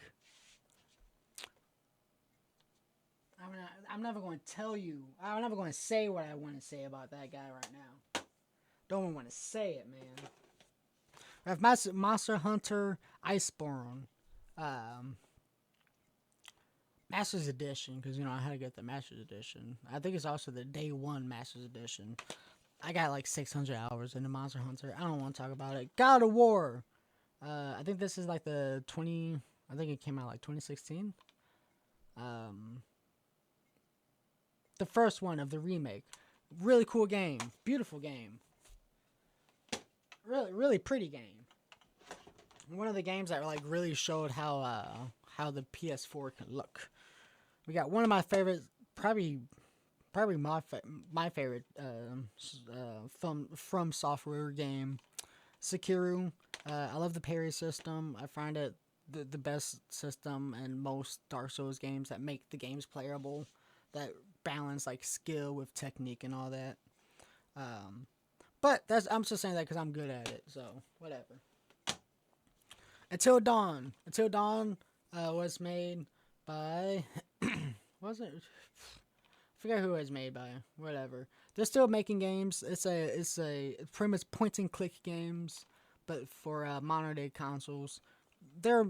I'm never going to tell you. I'm never going to say what I want to say about that guy right now. Don't even want to say it, man. I have Monster Hunter Iceborne. Masters Edition, because, I had to get the Masters Edition. I think it's also the Day 1 Masters Edition. I got like 600 hours into Monster Hunter. I don't want to talk about it. God of War. I think this is like I think it came out like 2016. The first one of the remake. Really cool game. Beautiful game. Really, really pretty game. One of the games that like really showed how the PS4 can look. We got one of my favorite, probably my favorite from software game, Sekiro. I love the parry system. I find it the best system in most Dark Souls games that make the games playable, that balance like skill with technique and all that. But I'm just saying that because I'm good at it, so whatever. Until Dawn. Until Dawn was made by was it? I forget who it was made by. Whatever. They're still making games. It's pretty much point and click games, but for modern day consoles. They're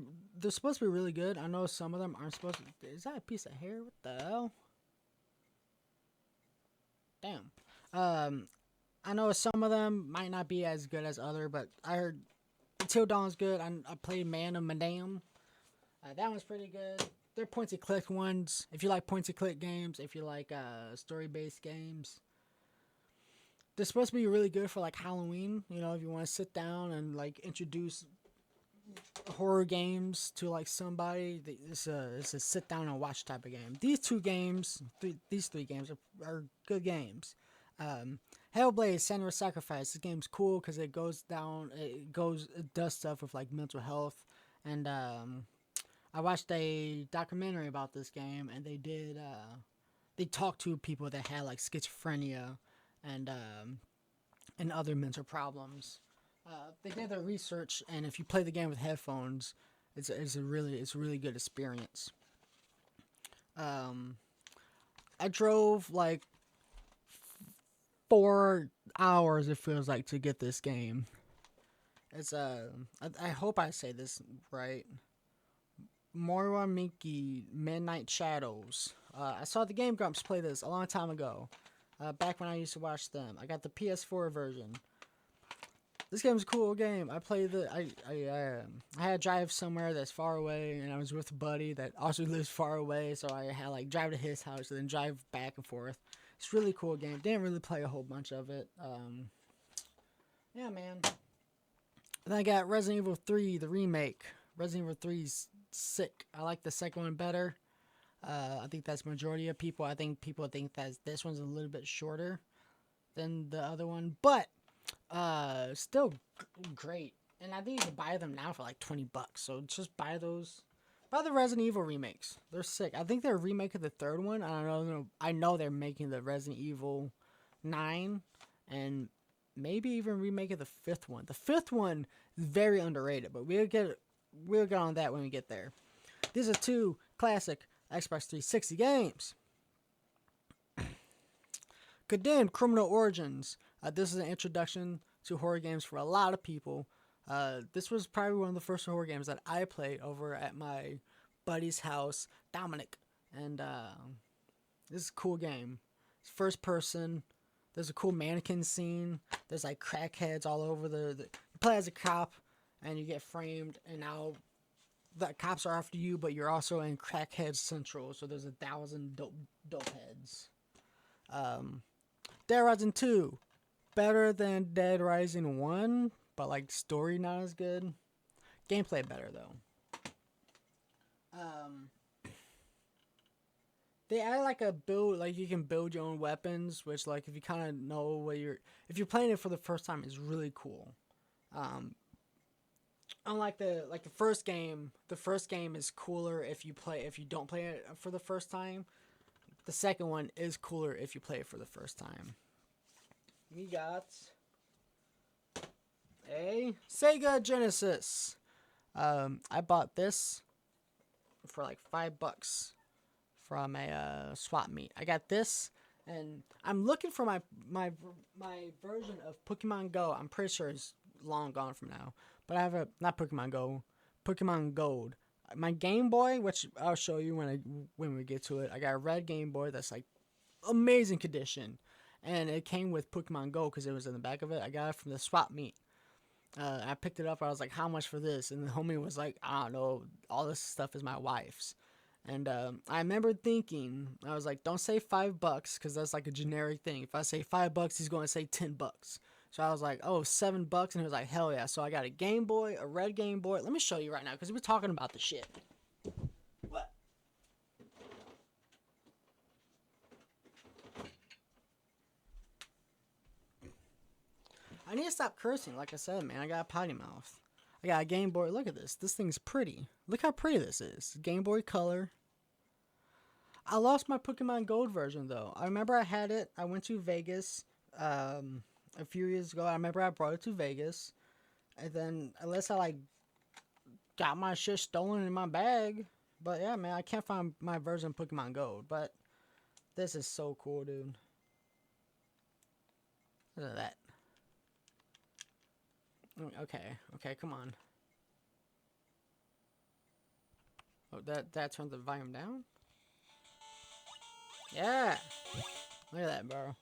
supposed to be really good. I know some of them aren't supposed to. Is that a piece of hair? What the hell? Damn. I know some of them might not be as good as other, but I heard Until Dawn's good. I played Man of Madame. That one's pretty good. They're point and click ones. If you like point and click games, if you like story based games, they're supposed to be really good for like Halloween. If you want to sit down and like introduce horror games to like somebody, it's a sit down and watch type of game. These three games are good games. Hellblade: Senua's Sacrifice. This game's cool because it does stuff with like mental health, and I watched a documentary about this game, and they talked to people that had like schizophrenia and other mental problems. They did their research, and if you play the game with headphones, it's a really good experience. I drove like 4 hours, it feels like, to get this game. It's I hope I say this right. Moriwa Miki Midnight Shadows. I saw the Game Grumps play this a long time ago. Back when I used to watch them. I got the PS4 version. This game's a cool game. I played the I had to drive somewhere that's far away, and I was with a buddy that also lives far away, so I had like drive to his house and then drive back and forth. It's a really cool game. Didn't really play a whole bunch of it. Yeah, man. And then I got Resident Evil 3, the remake. Resident Evil 3's sick. I like the second one better. I think that's majority of people. I think people think that this one's a little bit shorter than the other one, but still great. And I think you can buy them now for like $20. So just buy those. Buy the Resident Evil remakes. They're sick. I think they're remaking the third one. I don't know. I know they're making the Resident Evil 9 and maybe even remaking the fifth one. The fifth one is very underrated, but we'll get on that when we get there. These are two classic Xbox 360 games. Condemned: Criminal Origins. This is an introduction to horror games for a lot of people. This was probably one of the first horror games that I played over at my buddy's house, Dominic. And this is a cool game. It's first person. There's a cool mannequin scene. There's like crackheads all over you play as a cop, and you get framed, and now the cops are after you, but you're also in Crackhead Central, so there's 1,000 dope heads. Dead Rising 2. Better than Dead Rising 1, but like story not as good. Gameplay better though. They add like a build, like you can build your own weapons, which like if you kind of know what if you're playing it for the first time, is really cool. Unlike the first game is cooler if you don't play it for the first time. The second one is cooler if you play it for the first time. We got a Sega Genesis. I bought this for like $5 from a swap meet. I got this, and I'm looking for my version of Pokemon Go. I'm pretty sure it's long gone from now, but I have not Pokemon Go, Pokemon Gold. My Game Boy, which I'll show you when we get to it. I got a red Game Boy that's like amazing condition, and it came with Pokemon Go because it was in the back of it. I got it from the swap meet. I picked it up. I was like, "How much for this?" And the homie was like, "I don't know. All this stuff is my wife's." And I remember thinking, I was like, "Don't say $5 because that's like a generic thing. If I say $5, he's going to say $10." So I was like, "Oh, $7," and he was like, "Hell yeah!" So I got a Game Boy, a red Game Boy. Let me show you right now because we're talking about the shit. What? I need to stop cursing. Like I said, man, I got a potty mouth. I got a Game Boy. Look at this. This thing's pretty. Look how pretty this is. Game Boy Color. I lost my Pokemon Gold version though. I remember I had it. I went to Vegas a few years ago. I remember I brought it to Vegas, and then unless I like got my shit stolen in my bag. But yeah, man, I can't find my version of Pokemon Gold. But this is so cool, dude. Look at that. Okay, come on. Oh, that turned the volume down? Yeah. Look at that, bro.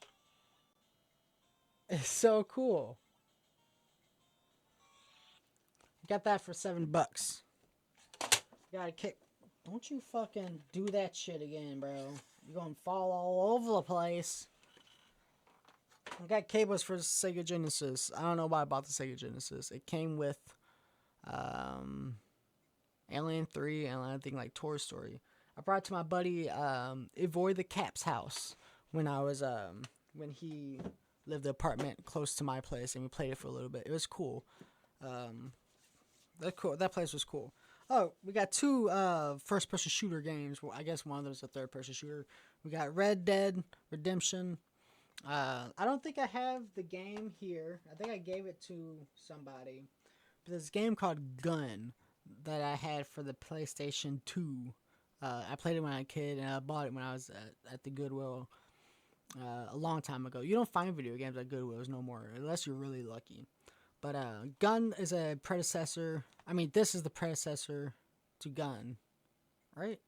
It's so cool. Got that for $7. Gotta kick. Don't you fucking do that shit again, bro. You're gonna fall all over the place. I got cables for Sega Genesis. I don't know why I bought the Sega Genesis. It came with Alien 3 and I think like Toy Story. I brought it to my buddy Avoid the Cap's house when I was when he lived in an apartment close to my place, and we played it for a little bit. It was cool. That place was cool. Oh, we got two first-person shooter games. Well, I guess one of them is a third-person shooter. We got Red Dead Redemption. I don't think I have the game here. I think I gave it to somebody. But there's a game called Gun that I had for the PlayStation 2. I played it when I was a kid, and I bought it when I was at the Goodwill a long time ago. You don't find video games at Goodwills no more, unless you're really lucky. But Gun is a predecessor. I mean, this is the predecessor to Gun, right?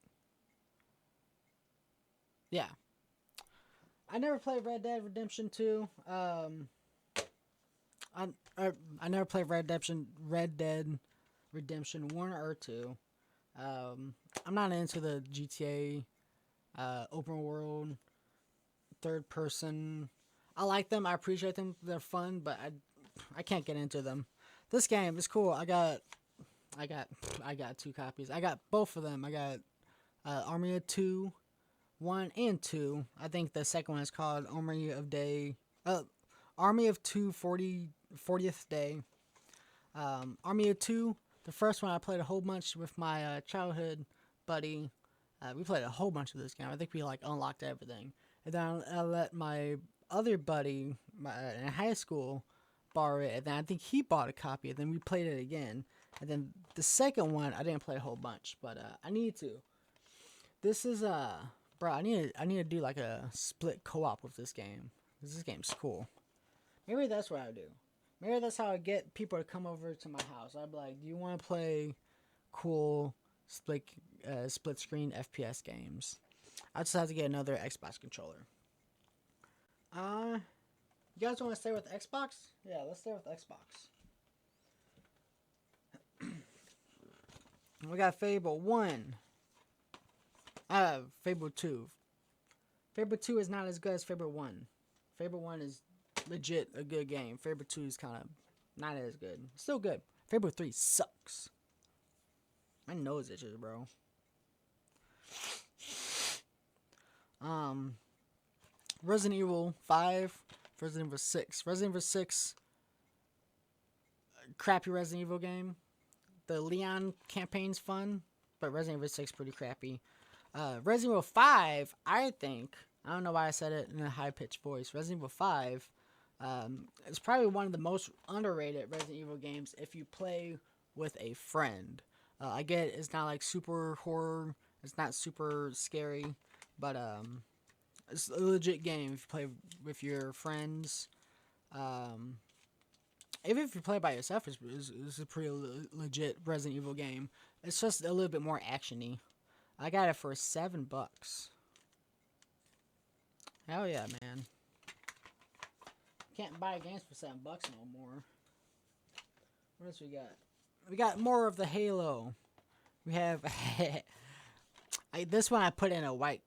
Yeah. I never played Red Dead Redemption 2. I never played Red Dead Redemption 1 or 2. I'm not into the GTA open world third person. I like them. I appreciate them. They're fun, but I can't get into them. This game is cool. I got I got 2 copies. I got both of them. I got Army of Two, 1 and 2. I think the second one is called Army of Two 40th Day. Army of Two. The first one I played a whole bunch with my childhood buddy. We played a whole bunch of this game. I think we like unlocked everything. And then I let my other buddy in high school borrow it. And then I think he bought a copy. And then we played it again. And then the second one, I didn't play a whole bunch, but I need to. This is bro. I need to do like a split co-op with this game. This game's cool. Maybe that's what I do. Maybe that's how I get people to come over to my house. I'd be like, "Do you want to play cool split screen FPS games?" I just have to get another Xbox controller. You guys want to stay with Xbox? Yeah, let's stay with Xbox. We got Fable 1. Fable 2. Fable 2 is not as good as Fable 1. Fable 1 is legit a good game. Fable 2 is kind of not as good. Still good. Fable 3 sucks. My nose itches, bro. Resident Evil 5, Resident Evil 6. Resident Evil 6, crappy Resident Evil game. The Leon campaign's fun, but Resident Evil 6 pretty crappy. Resident Evil 5, I don't know why I said it in a high-pitched voice. Resident Evil 5 is probably one of the most underrated Resident Evil games if you play with a friend. I get it's not like super horror, it's not super scary, but it's a legit game if you play with your friends. Even if you play by yourself, it's a pretty legit Resident Evil game. It's just a little bit more actiony. I got it for $7. Hell yeah, man! Can't buy games for $7 no more. What else we got? We got more of the Halo. We have this one I put in a white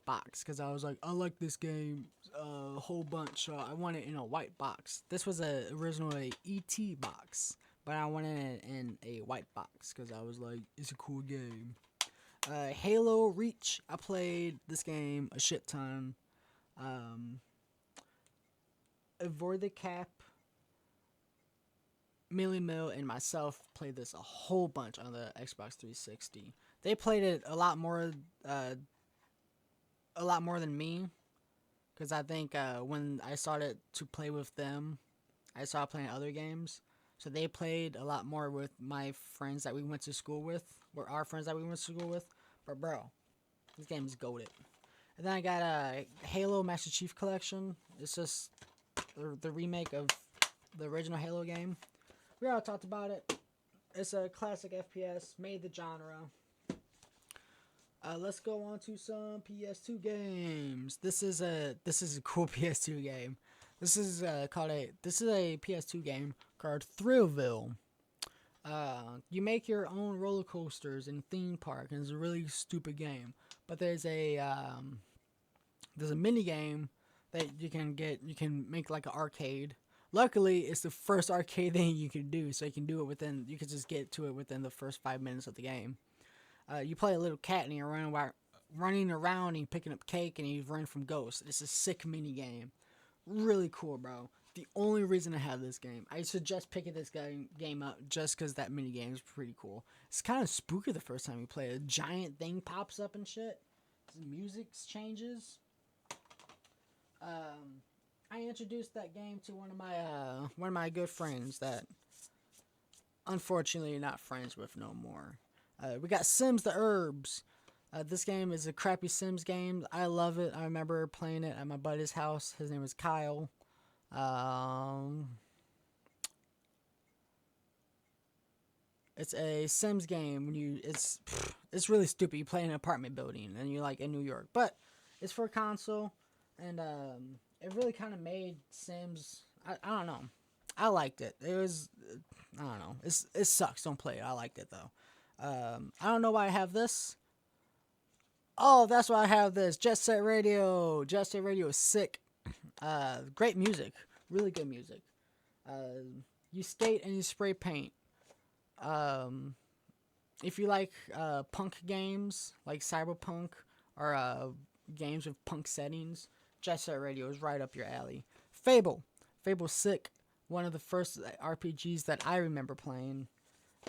box because I was like, I like this game a whole bunch, so I want it in a white box. This was originally ET box, but I wanted it in a white box because I was like, it's a cool game. Halo Reach. I played this game a shit ton. Avoid the Cap, Millie Mill, and myself played this a whole bunch on the Xbox 360. They played it a lot more than me, because I think when I started to play with them, I started playing other games. So they played a lot more with my friends that we went to school with, or our friends that we went to school with. But bro, this game is goated. And then I got a Halo Master Chief Collection. It's just the remake of the original Halo game. We already talked about it. It's a classic FPS, made the genre. Let's go on to some PS2 games. This is a cool PS2 game. This is a PS2 game called Thrillville. You make your own roller coasters in theme park, and it's a really stupid game. But there's a mini game that you can make like an arcade. Luckily, it's the first arcade thing you can do, so you can just get to it within the first 5 minutes of the game. You play a little cat and you're running around and you're picking up cake and you run from ghosts. It's a sick mini game. Really cool, bro. The only reason I have this game, I suggest picking this game up just because that mini game is pretty cool. It's kind of spooky the first time you play it. A giant thing pops up and shit. The music changes. I introduced that game to one of my good friends that unfortunately not friends with no more. We got Sims the Urbs. This game is a crappy Sims game. I love it. I remember playing it at my buddy's house. His name was Kyle. It's a Sims game. It's really stupid. You play in an apartment building and you're like in New York, but it's for a console, and it really kind of made Sims. I don't know. I liked it. It was, I don't know. It sucks. Don't play it. I liked it though. I don't know why I have this. Oh, that's why I have this. Jet Set Radio. Jet Set Radio is sick. Great music. Really good music. You skate and you spray paint. Um, if you like punk games like Cyberpunk or games with punk settings, Jet Set Radio is right up your alley. Fable. Fable's sick. One of the first RPGs that I remember playing.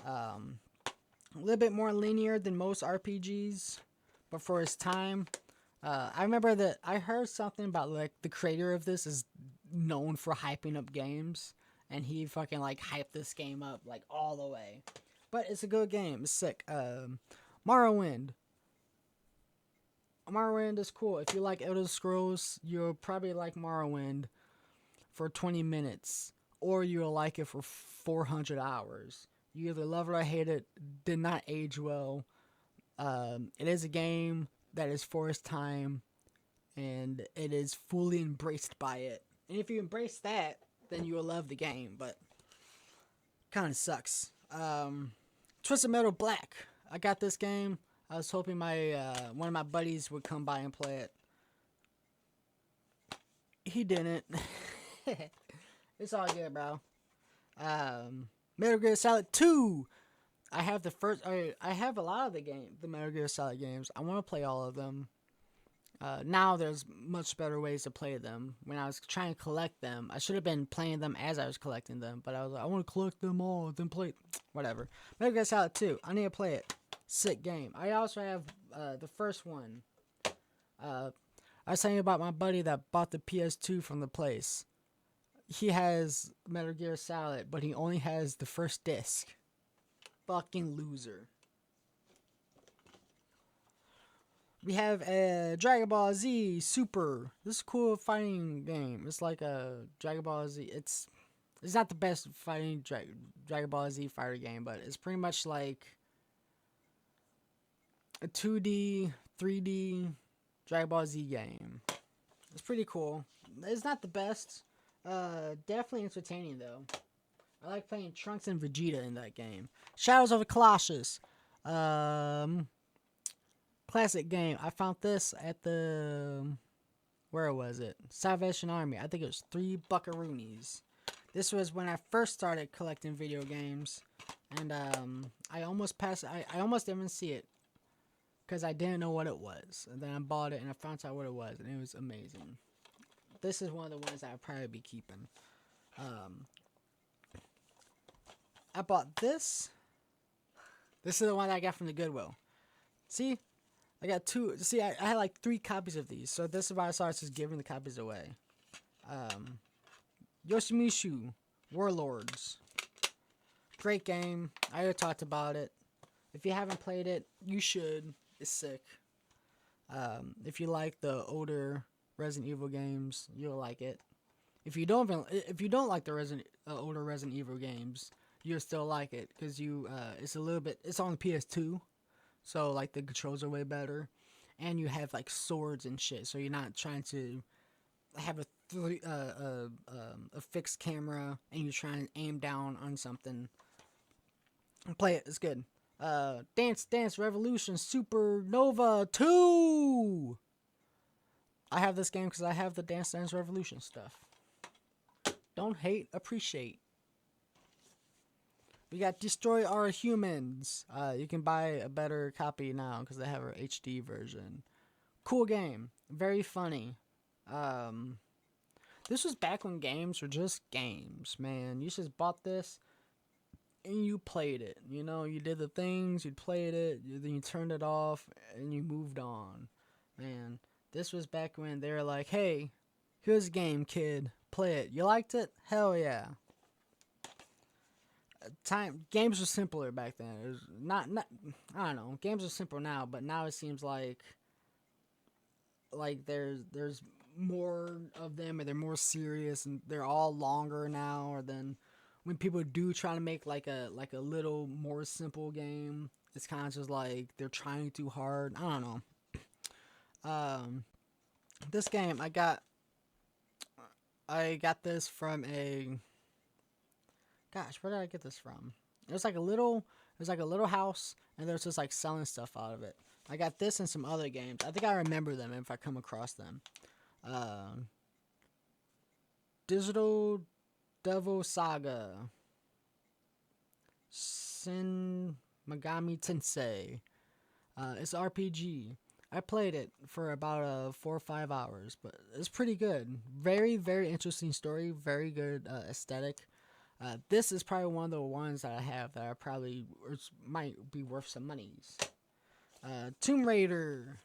A little bit more linear than most RPGs, but for its time, I remember that I heard something about like the creator of this is known for hyping up games, and he fucking like hyped this game up like all the way. But it's a good game. It's sick. Morrowind. Morrowind is cool. If you like Elder Scrolls, you'll probably like Morrowind for 20 minutes, or you'll like it for 400 hours. You either love it or hate it. Did not age well. It is a game that is for its time, and it is fully embraced by it. And if you embrace that, then you will love the game, but kind of sucks. Twisted Metal Black. I got this game. I was hoping my one of my buddies would come by and play it. He didn't. It's all good, bro. Metal Gear Solid 2. I have the first. I have a lot of the Metal Gear Solid games. I want to play all of them. Now there's much better ways to play them. When I was trying to collect them, I should have been playing them as I was collecting them. But I was like, I want to collect them all, then play. Whatever. Metal Gear Solid 2. I need to play it. Sick game. I also have the first one. I was telling you about my buddy that bought the PS2 from the place. He has Metal Gear Solid, but he only has the first disc. Fucking loser. We have a Dragon Ball Z Super. This is a cool fighting game. It's like a Dragon Ball Z. It's not the best fighting Dragon Ball Z fighter game, but it's pretty much like a 2D, 3D Dragon Ball Z game. It's pretty cool. It's not the best. Definitely entertaining though. I like playing Trunks and Vegeta in that game. Shadows of the Colossus. Classic game. I found this at the... Where was it? Salvation Army. I think it was 3 buckaroonies. This was when I first started collecting video games. And I almost passed... I almost didn't see it. Because I didn't know what it was. And then I bought it and I found out what it was. And it was amazing. This is one of the ones that I'll probably be keeping. I bought this. This is the one I got from the Goodwill. See? I got 2. See, I had like 3 copies of these. So this is why I started just giving the copies away. Yoshimitsu Warlords. Great game. I already talked about it. If you haven't played it, you should. It's sick. If you like the older Resident Evil games, you'll like it. If you don't like the older Resident Evil games, you'll still like it because it's a little bit. It's on the PS2, so like the controls are way better, and you have like swords and shit. So you're not trying to have a fixed camera and you're trying to aim down on something. Play it. It's good. Dance Dance Revolution Supernova 2. I have this game because I have the Dance Dance Revolution stuff. Don't hate, appreciate. We got Destroy Our Humans. You can buy a better copy now because they have our HD version. Cool game. Very funny. This was back when games were just games, man. You just bought this and you played it. You know, you did the things, you played it, then you turned it off, and you moved on. Man, this was back when they were like, hey, here's a game, kid. Play it. You liked it? Hell yeah. Games were simpler back then. It was not I don't know. Games are simple now, but now it seems like there's more of them and they're more serious and they're all longer now. Or then when people do try to make like a little more simple game, it's kind of just like they're trying too hard. I don't know. This game I got this from a Gosh, where did I get this from? It was like a little house, and there was just like selling stuff out of it. I got this and some other games. I think I remember them if I come across them. Uh, Digital Devil Saga, Shin Megami Tensei. It's RPG. I played it for about 4 or 5 hours, but it's pretty good. Very, very interesting story. Very good aesthetic. This is probably one of the ones that I have that I probably might be worth some monies. Tomb Raider.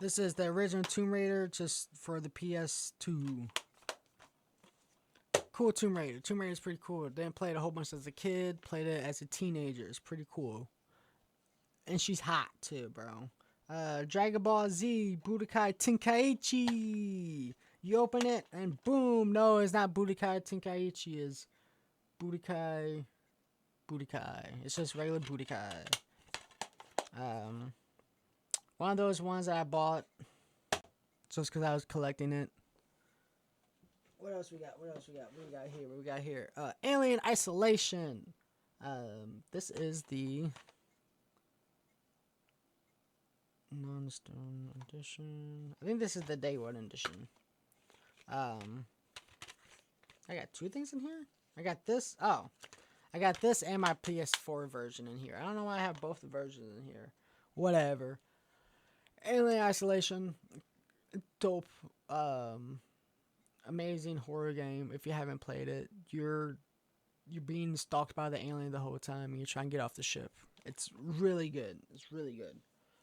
This is the original Tomb Raider just for the PS2. Cool Tomb Raider. Tomb Raider is pretty cool. Didn't play it a whole bunch as a kid. Played it as a teenager. It's pretty cool. And she's hot too, bro. Dragon Ball Z Budokai Tenkaichi. You open it and boom. No, it's not Budokai Tenkaichi. It's Budokai. It's just regular Budokai. One of those ones that I bought just because I was collecting it. What else we got? What we got here? Alien Isolation. This is the non-stone edition. I think this is the day one edition. I got two things in here. I got this. Oh, I got this and my PS4 version in here. I don't know why I have both the versions in here. Whatever. Alien Isolation. Dope. Amazing horror game. If you haven't played it, you're being stalked by the alien the whole time and you're trying to get off the ship. It's really good. It's really good.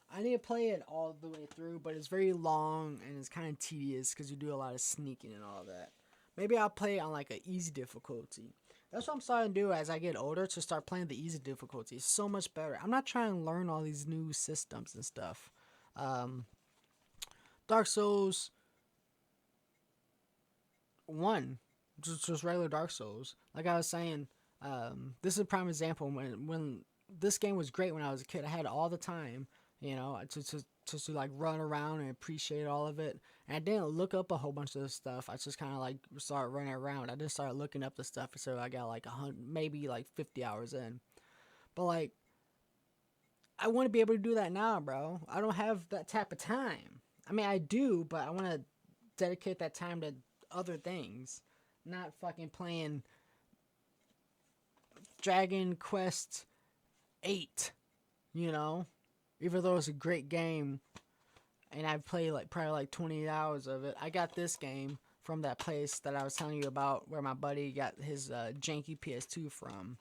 I need to play it all the way through, but it's very long and it's kind of tedious because you do a lot of sneaking and all that. Maybe I'll play it on like an easy difficulty. That's what I'm starting to do as I get older, to start playing the easy difficulty. It's so much better. I'm not trying to learn all these new systems and stuff. Dark Souls 1, just regular Dark Souls. Like I was saying, this is a prime example when this game was great when I was a kid. I had all the time, you know, to like run around and appreciate all of it. And I didn't look up a whole bunch of this stuff. I just kind of like started running around. I didn't start looking up the stuff until I got like 100, maybe like 50 hours in. But like, I want to be able to do that now, bro. I don't have that type of time. I mean, I do, but I want to dedicate that time to other things, not fucking playing Dragon Quest 8, you know, even though it's a great game and I've played like probably like 20 hours of it. I got this game from that place that I was telling you about where my buddy got his janky PS2 from.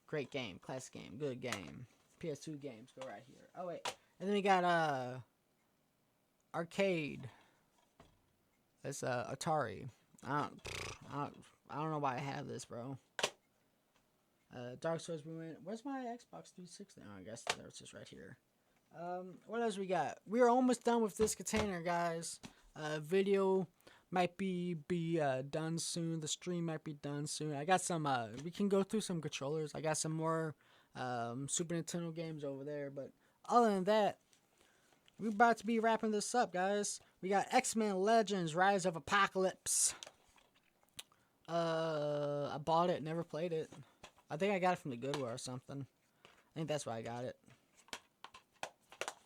Great game, classic game, good game. PS2 games go right here. Oh wait, and then we got arcade. It's Atari. I don't know why I have this, bro. Dark Souls. We went. Where's my Xbox 360? Oh, I guess it's just right here. What else we got? We are almost done with this container, guys. Video might be done soon. The stream might be done soon. I got some. We can go through some controllers. I got some more Super Nintendo games over there. But other than that, we're about to be wrapping this up, guys. We got X-Men Legends: Rise of Apocalypse. I bought it, never played it. I think I got it from the Goodwill or something. I think that's why I got it.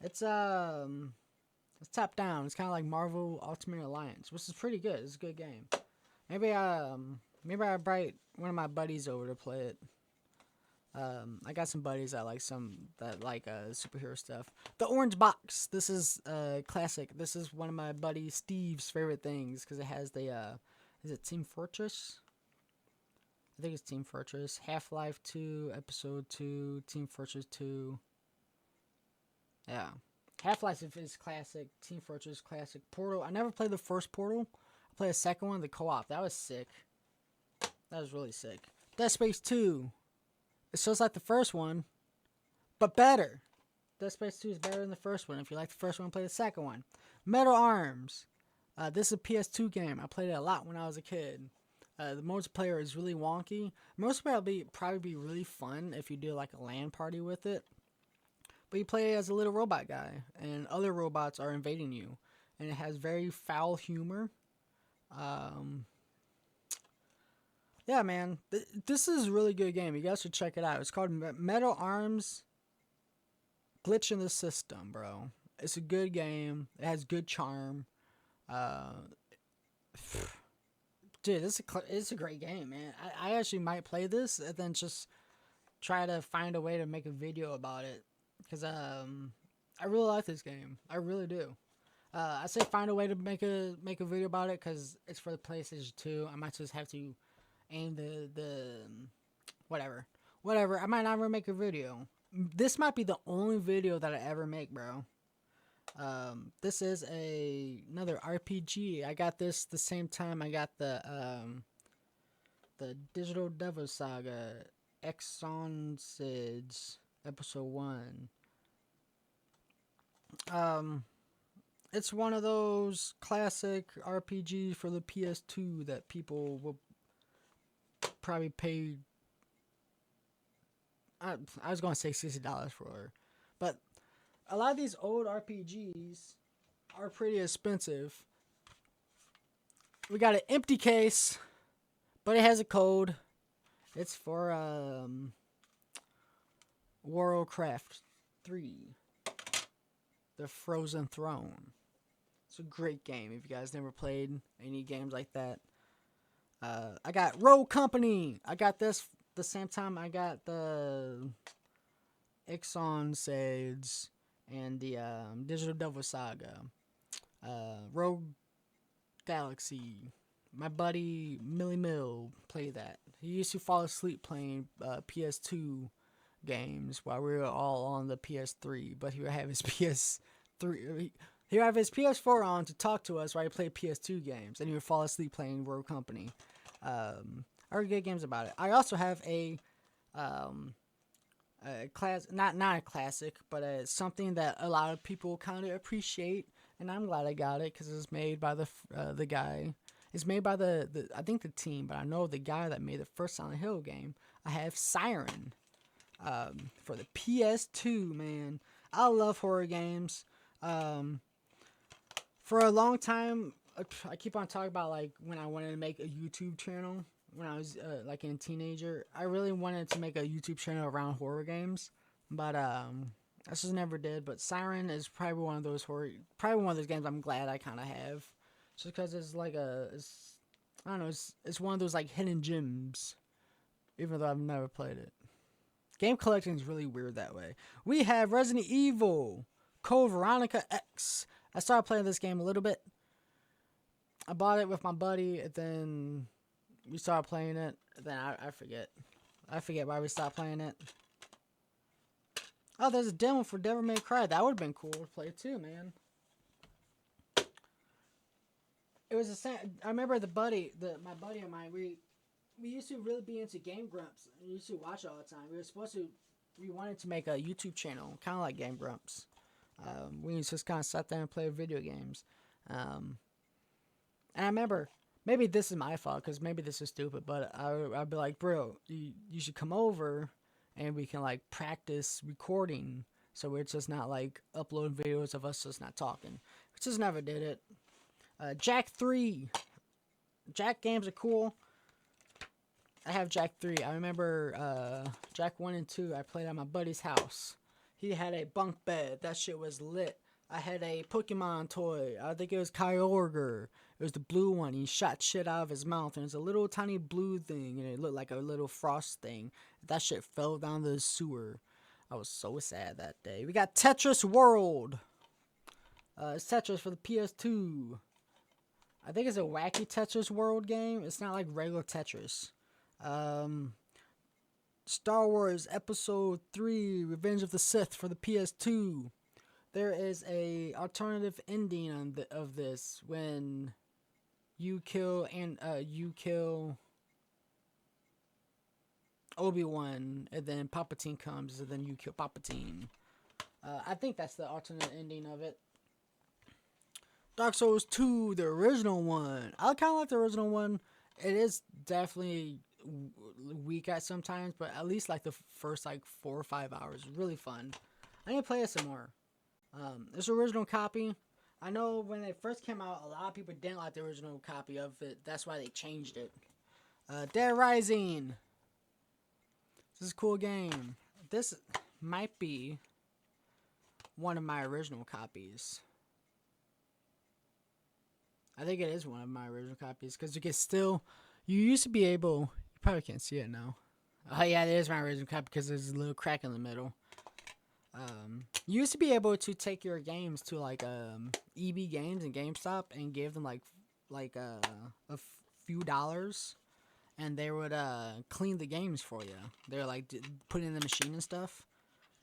It's top down. It's kind of like Marvel Ultimate Alliance, which is pretty good. It's a good game. Maybe I invite one of my buddies over to play it. I got some buddies that like superhero stuff. The Orange Box. This is classic. This is one of my buddy Steve's favorite things because it has the is it Team Fortress? I think it's Team Fortress. Half-Life 2, Episode 2, Team Fortress 2. Yeah. Half-Life is classic. Team Fortress classic. Portal. I never played the first Portal. I played the second one, the co-op. That was sick. That was really sick. Dead Space 2. It's just like the first one, but better. Dead Space 2 is better than the first one. If you like the first one, play the second one. Metal Arms. This is a PS2 game. I played it a lot when I was a kid. The multiplayer is really wonky. Multiplayer will probably be really fun if you do like a LAN party with it. But you play as a little robot guy, and other robots are invading you. And it has very foul humor. Yeah, man, this is a really good game. You guys should check it out. It's called Metal Arms Glitch in the System, bro. It's a good game. It has good charm. Uh, dude, it's a great game, man. I actually might play this and then just try to find a way to make a video about it, because I really like this game. I really do. I say find a way to make a video about it because it's for the PlayStation 2. I might just have to aim the whatever. I might not ever make a video. This might be the only video that I ever make, bro. This is another RPG. I got this the same time I got the Digital Devil Saga Exonsids Episode 1. It's one of those classic RPGs for the PS2 that people will probably pay. I was going to say $60 for, but a lot of these old RPGs are pretty expensive. We got an empty case, but it has a code. It's for Warcraft 3, The Frozen Throne. It's a great game if you guys never played any games like that. I got Rogue Company. I got this the same time I got the Exonsids and the Digital Devil Saga. Rogue Galaxy. My buddy Millie Mill played that. He used to fall asleep playing PS2 games while we were all on the PS3, but he would have his PS3. He would have his PS4 on to talk to us while he played PS2 games, and he would fall asleep playing Rogue Company. I heard good games about it. I also have a class, not a classic, but something that a lot of people kind of appreciate, and I'm glad I got it because it's made by the guy. It's made by the I think the team, but I know the guy that made the first Silent Hill game. I have Siren for the PS2, man. I love horror games. For a long time, I keep on talking about like when I wanted to make a YouTube channel when I was like a teenager. I really wanted to make a YouTube channel around horror games, but I just never did. But Siren is probably one of those games I'm glad I kind of have, just because it's like I don't know, it's one of those like hidden gems, even though I've never played it. Game collecting is really weird that way. We have Resident Evil Code Veronica X. I started playing this game a little bit. I bought it with my buddy, and then we started playing it. Then I forget. I forget why we stopped playing it. Oh, there's a demo for Devil May Cry. That would have been cool to play too, man. It was the same. I remember my buddy and mine. We used to really be into Game Grumps. We used to watch it all the time. We wanted to make a YouTube channel, kind of like Game Grumps. We just kind of sat there and played video games. And I remember, maybe this is my fault, because maybe this is stupid, but I'd be like, bro, you should come over, and we can, like, practice recording, so we're just not, like, uploading videos of us just not talking. We just never did it. Jak 3. Jak games are cool. I have Jak 3. I remember Jak 1 and 2, I played at my buddy's house. He had a bunk bed. That shit was lit. I had a Pokemon toy. I think it was Kyogre. It was the blue one. He shot shit out of his mouth, and it's a little tiny blue thing, and it looked like a little frost thing. That shit fell down the sewer. I was so sad that day. We got Tetris World. It's Tetris for the PS2. I think it's a wacky Tetris World game. It's not like regular Tetris. Star Wars Episode 3 Revenge of the Sith for the PS2. There is a alternative ending of this when you kill Obi-Wan, and then Palpatine comes, and then you kill Palpatine. I think that's the alternate ending of it. Dark Souls 2, the original one. I kind of like the original one. It is definitely weak at sometimes, but at least like the first like 4 or 5 hours, really fun. I need to play it some more. This original copy, I know when it first came out, a lot of people didn't like the original copy of it. That's why they changed it. Dead Rising. This is a cool game. This might be one of my original copies. I think it is one of my original copies because you can still. You used to be able. You probably can't see it now. Oh yeah, it is my original copy because there's a little crack in the middle. You used to be able to take your games to like EB Games and GameStop and give them like a few dollars, and they would clean the games for you. They're like put in the machine and stuff.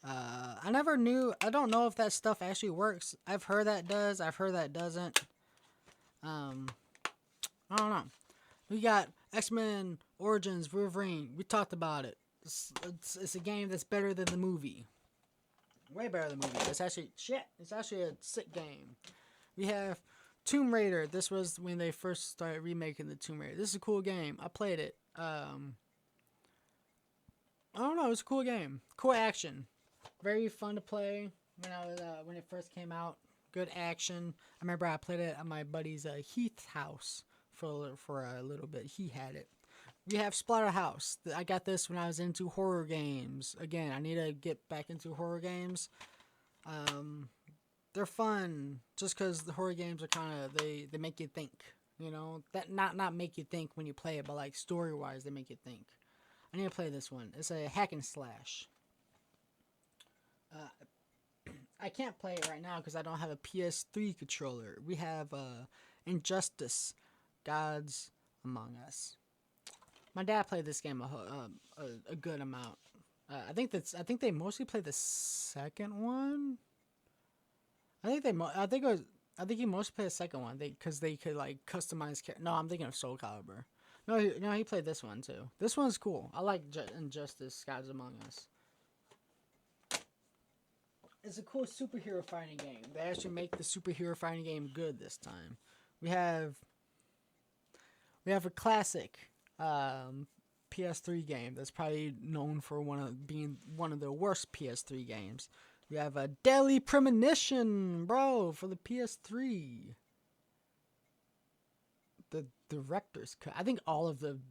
I never knew. I don't know if that stuff actually works. I've heard that does. I've heard that doesn't. I don't know. We got X-Men Origins Wolverine. We talked about it. It's a game that's better than the movie. Way better than the movie. It's actually a sick game. We have Tomb Raider. This was when they first started remaking the Tomb Raider. This is a cool game. I played it. I don't know. It's a cool game. Cool action. Very fun to play when it first came out. Good action. I remember I played it at my buddy's Heath's house for a little bit. He had it. We have Splatterhouse. I got this when I was into horror games. Again, I need to get back into horror games. They're fun just because the horror games are kind of they make you think. You know, that not make you think when you play it, but like story wise, they make you think. I need to play this one. It's a hack and slash. I can't play it right now because I don't have a PS3 controller. We have Injustice, Gods Among Us. My dad played this game a good amount. I think they mostly played the second one. I think he mostly played the second one. Because they could like customize. No, I'm thinking of Soul Calibur. No, he played this one too. This one's cool. I like Injustice, Gods Among Us. It's a cool superhero fighting game. They actually make the superhero fighting game good this time. We have a classic PS3 game that's probably known for being one of the worst PS3 games. We have a Deadly Premonition, bro, for the PS3. The director's cut. I think all of them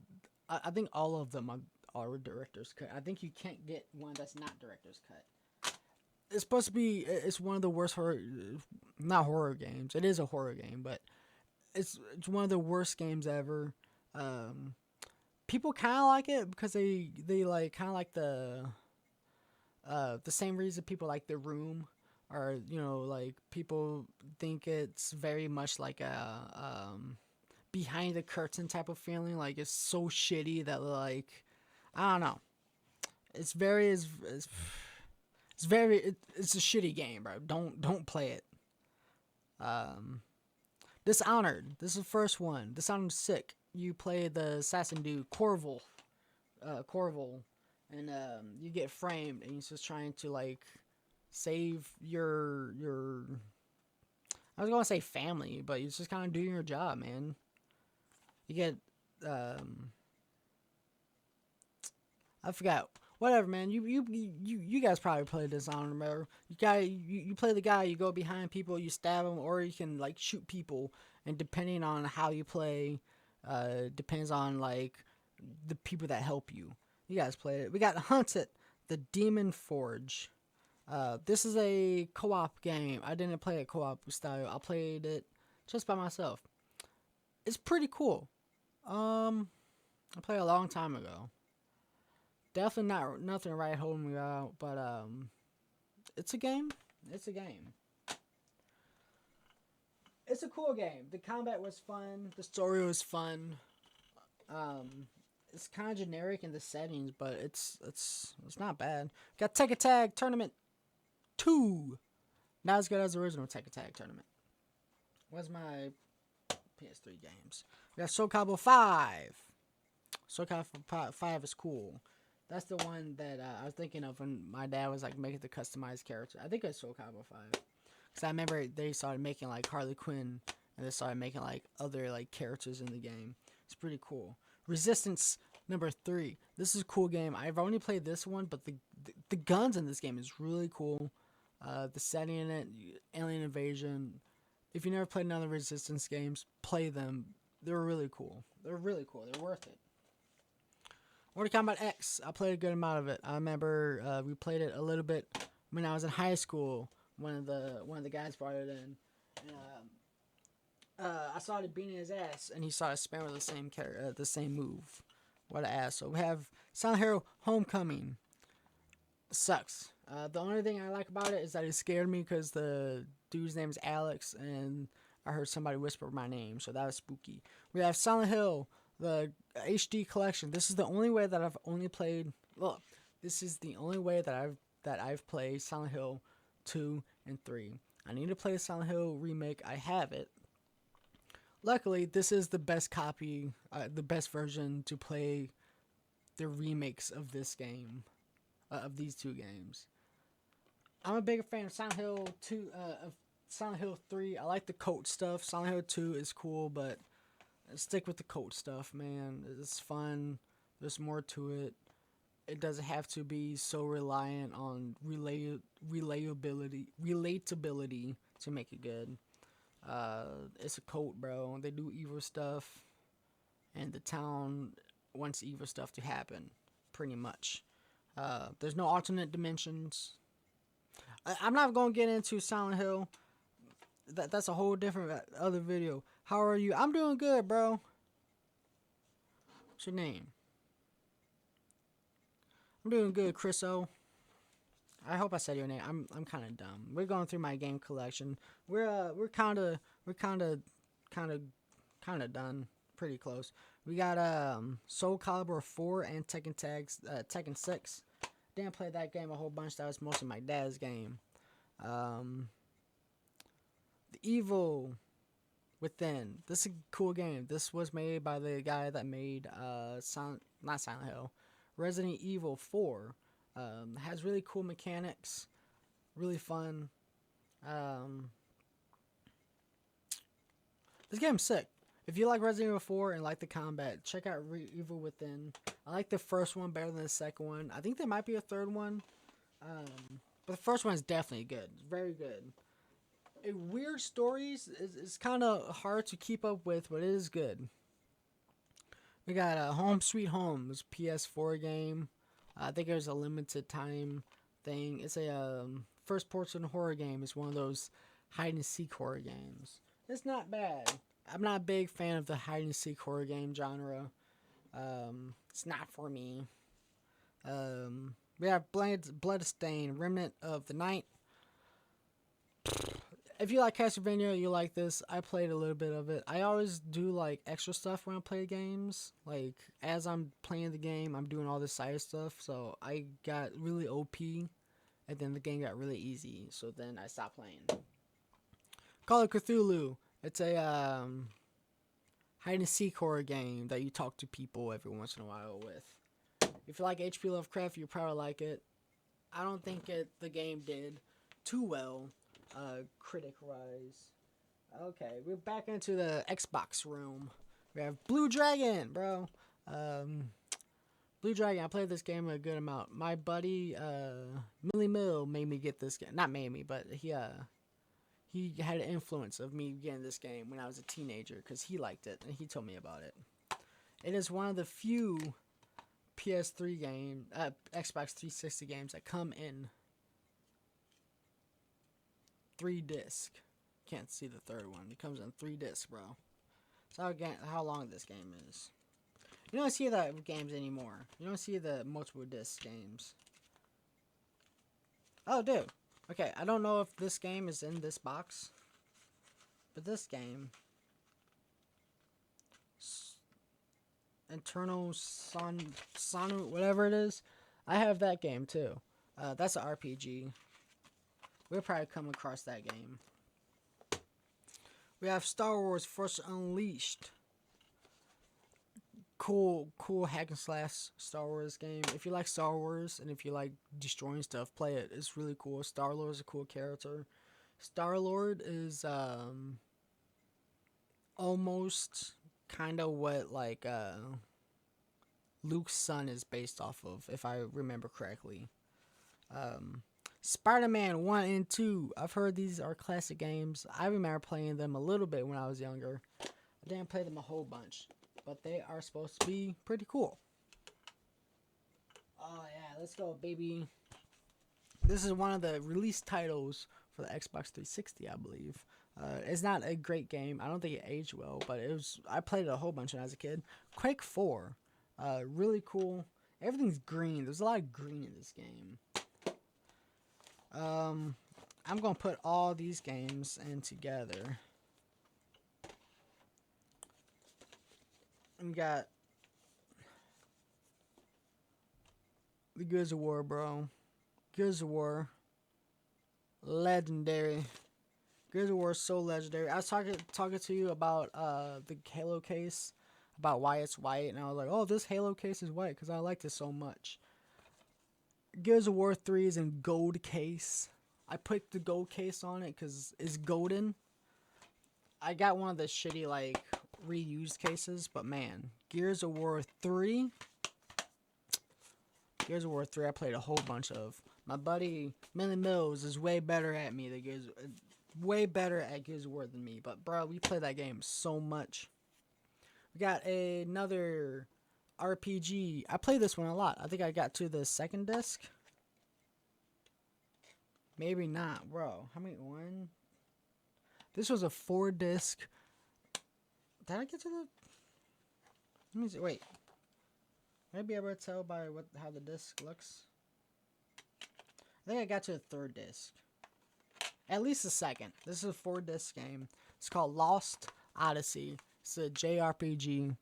are director's cut. I think you can't get one that's not director's cut. It's supposed to be. It's one of the worst not horror games. It is a horror game, but it's one of the worst games ever. People kind of like it because they like kind of like the same reason people like The Room, or like people think it's very much like a behind the curtain type of feeling. Like it's so shitty that like I don't know. It's a shitty game, bro. Don't play it. Dishonored. This is the first one. Dishonored's sick. You play the assassin dude, Corval, and you get framed, and he's just trying to like save your. I was gonna say family, but he's just kind of doing your job, man. You get I forgot. Whatever, man. You guys probably play Dishonored, bro. You play the guy. You go behind people. You stab them, or you can like shoot people. And depending on how you play, depends on like the people that help you. You guys played it. We got Hunted, the Demon Forge. This is a co-op game. I didn't play it co-op style. I played it just by myself. It's pretty cool. I played a long time ago. Definitely nothing right holding me out, but it's a game. It's a game. It's a cool game. The combat was fun. The story was fun. It's kind of generic in the settings, but it's not bad. Got Tekken Tag Tournament 2. Not as good as the original Tekken Tag Tournament. What's my PS3 games? We got Soul Calibur 5. Soul Calibur 5 is cool. That's the one that I was thinking of when my dad was like making the customized character. I think it was Soul Calibur 5. Because I remember they started making like Harley Quinn, and they started making like other like characters in the game. It's pretty cool. Resistance number 3. This is a cool game. I've only played this one, but the guns in this game is really cool. The setting in it, alien invasion. If you never played none of the Resistance games, play them. They're really cool. They're really cool. They're worth it. Mortal Kombat X, I played a good amount of it. I remember we played it a little bit when I was in high school. One of the guys brought it in, and I started beating his ass, and he started spamming the same move. What an ass! So we have Silent Hill Homecoming. Sucks. The only thing I like about it is that it scared me because the dude's name is Alex, and I heard somebody whisper my name, so that was spooky. We have Silent Hill, the HD collection. This is the only way that I've only played. Look, this is the only way that I've played Silent Hill 2 and 3. I need to play the Silent Hill remake. I have it. Luckily, this is the best copy, the best version to play the remakes of this game, of these two games. I'm a bigger fan of Silent Hill 2, of Silent Hill 3. I like the cult stuff. Silent Hill 2 is cool, but stick with the cult stuff, man. It's fun. There's more to it. It doesn't have to be so reliant on relatability to make it good. It's a cult, bro. They do evil stuff, and the town wants evil stuff to happen, pretty much. There's no alternate dimensions. I'm not gonna get into Silent Hill. That's a whole different other video. How are you? I'm doing good, bro. What's your name? I'm doing good, Chriso. I hope I said your name. I'm kind of dumb. We're going through my game collection. We're kind of done. Pretty close. We got Soul Calibur 4 and Tekken 6. Didn't play that game a whole bunch. That was mostly my dad's game. The Evil Within. This is a cool game. This was made by the guy that made not Silent Hill, Resident Evil 4. Has really cool mechanics. Really fun. This game's sick. If you like Resident Evil 4 and like the combat, check out Evil Within. I like the first one better than the second one. I think there might be a third one. But the first one is definitely good. Very good. Weird stories is kind of hard to keep up with, but it is good. We got Home Sweet Home. It's a PS4 game. I think it was a limited time thing. It's a first person horror game. It's one of those hide and seek horror games. It's not bad. I'm not a big fan of the hide and seek horror game genre. It's not for me. We have Bloodstain, Remnant of the Night. If you like Castlevania, you like this. I played a little bit of it. I always do like extra stuff when I play games. Like as I'm playing the game, I'm doing all this side stuff. So I got really OP, and then the game got really easy. So then I stopped playing. Call of Cthulhu. It's a hide and seek horror game that you talk to people every once in a while with. If you like H.P. Lovecraft, you probably like it. I don't think the game did too well. Critic Rise. Okay, we're back into the Xbox room. We have Blue Dragon, bro. Blue Dragon, I played this game a good amount. My buddy, Millie Mill made me get this game. Not made me, but he had an influence of me getting this game when I was a teenager because he liked it and he told me about it. It is one of the few PS3 Xbox 360 games that come in 3 disc. Can't see the third one. It comes in 3 discs, bro. That's how long this game is. You don't see that with games anymore. You don't see the multiple disc games. Oh, dude. Okay, I don't know if this game is in this box, but this game, Internal Sonu, whatever it is, I have that game too. That's an RPG. We'll probably come across that game. We have Star Wars Force Unleashed. Cool hack and slash Star Wars game. If you like Star Wars and if you like destroying stuff, play it. It's really cool. Star-Lord is a cool character. Star-Lord is almost kind of what like Luke's son is based off of, if I remember correctly. Spider-Man 1 and 2. I've heard these are classic games. I remember playing them a little bit when I was younger. I didn't play them a whole bunch, but they are supposed to be pretty cool. let's go, baby. This is one of the release titles for the Xbox 360, I believe. It's not a great game. I don't think it aged well, but it was. I played it a whole bunch when I was a kid. Quake 4, really cool. Everything's green. There's a lot of green in this game. I'm gonna put all these games in together. We got the Gears of War, bro. Gears of War, legendary. Gears of War is so legendary. I was talking to you about the Halo case, about why it's white, and I was like, oh, this Halo case is white because I like this so much. Gears of War 3 is in gold case. I put the gold case on it because it's golden. I got one of the shitty like reused cases, but man, Gears of War 3. Gears of War 3 I played a whole bunch of. My buddy Millie Mills is way better at me than way better at Gears of War than me. But bro, we play that game so much. We got another RPG. I play this one a lot. I think I got to the second disc. Maybe not, bro. How many? One. This was a 4-disc. Did I get to the? Let me see. Wait. Maybe I able to tell by how the disc looks. I think I got to the 3rd disc. At least the 2nd. This is a 4-disc game. It's called Lost Odyssey. It's a JRPG.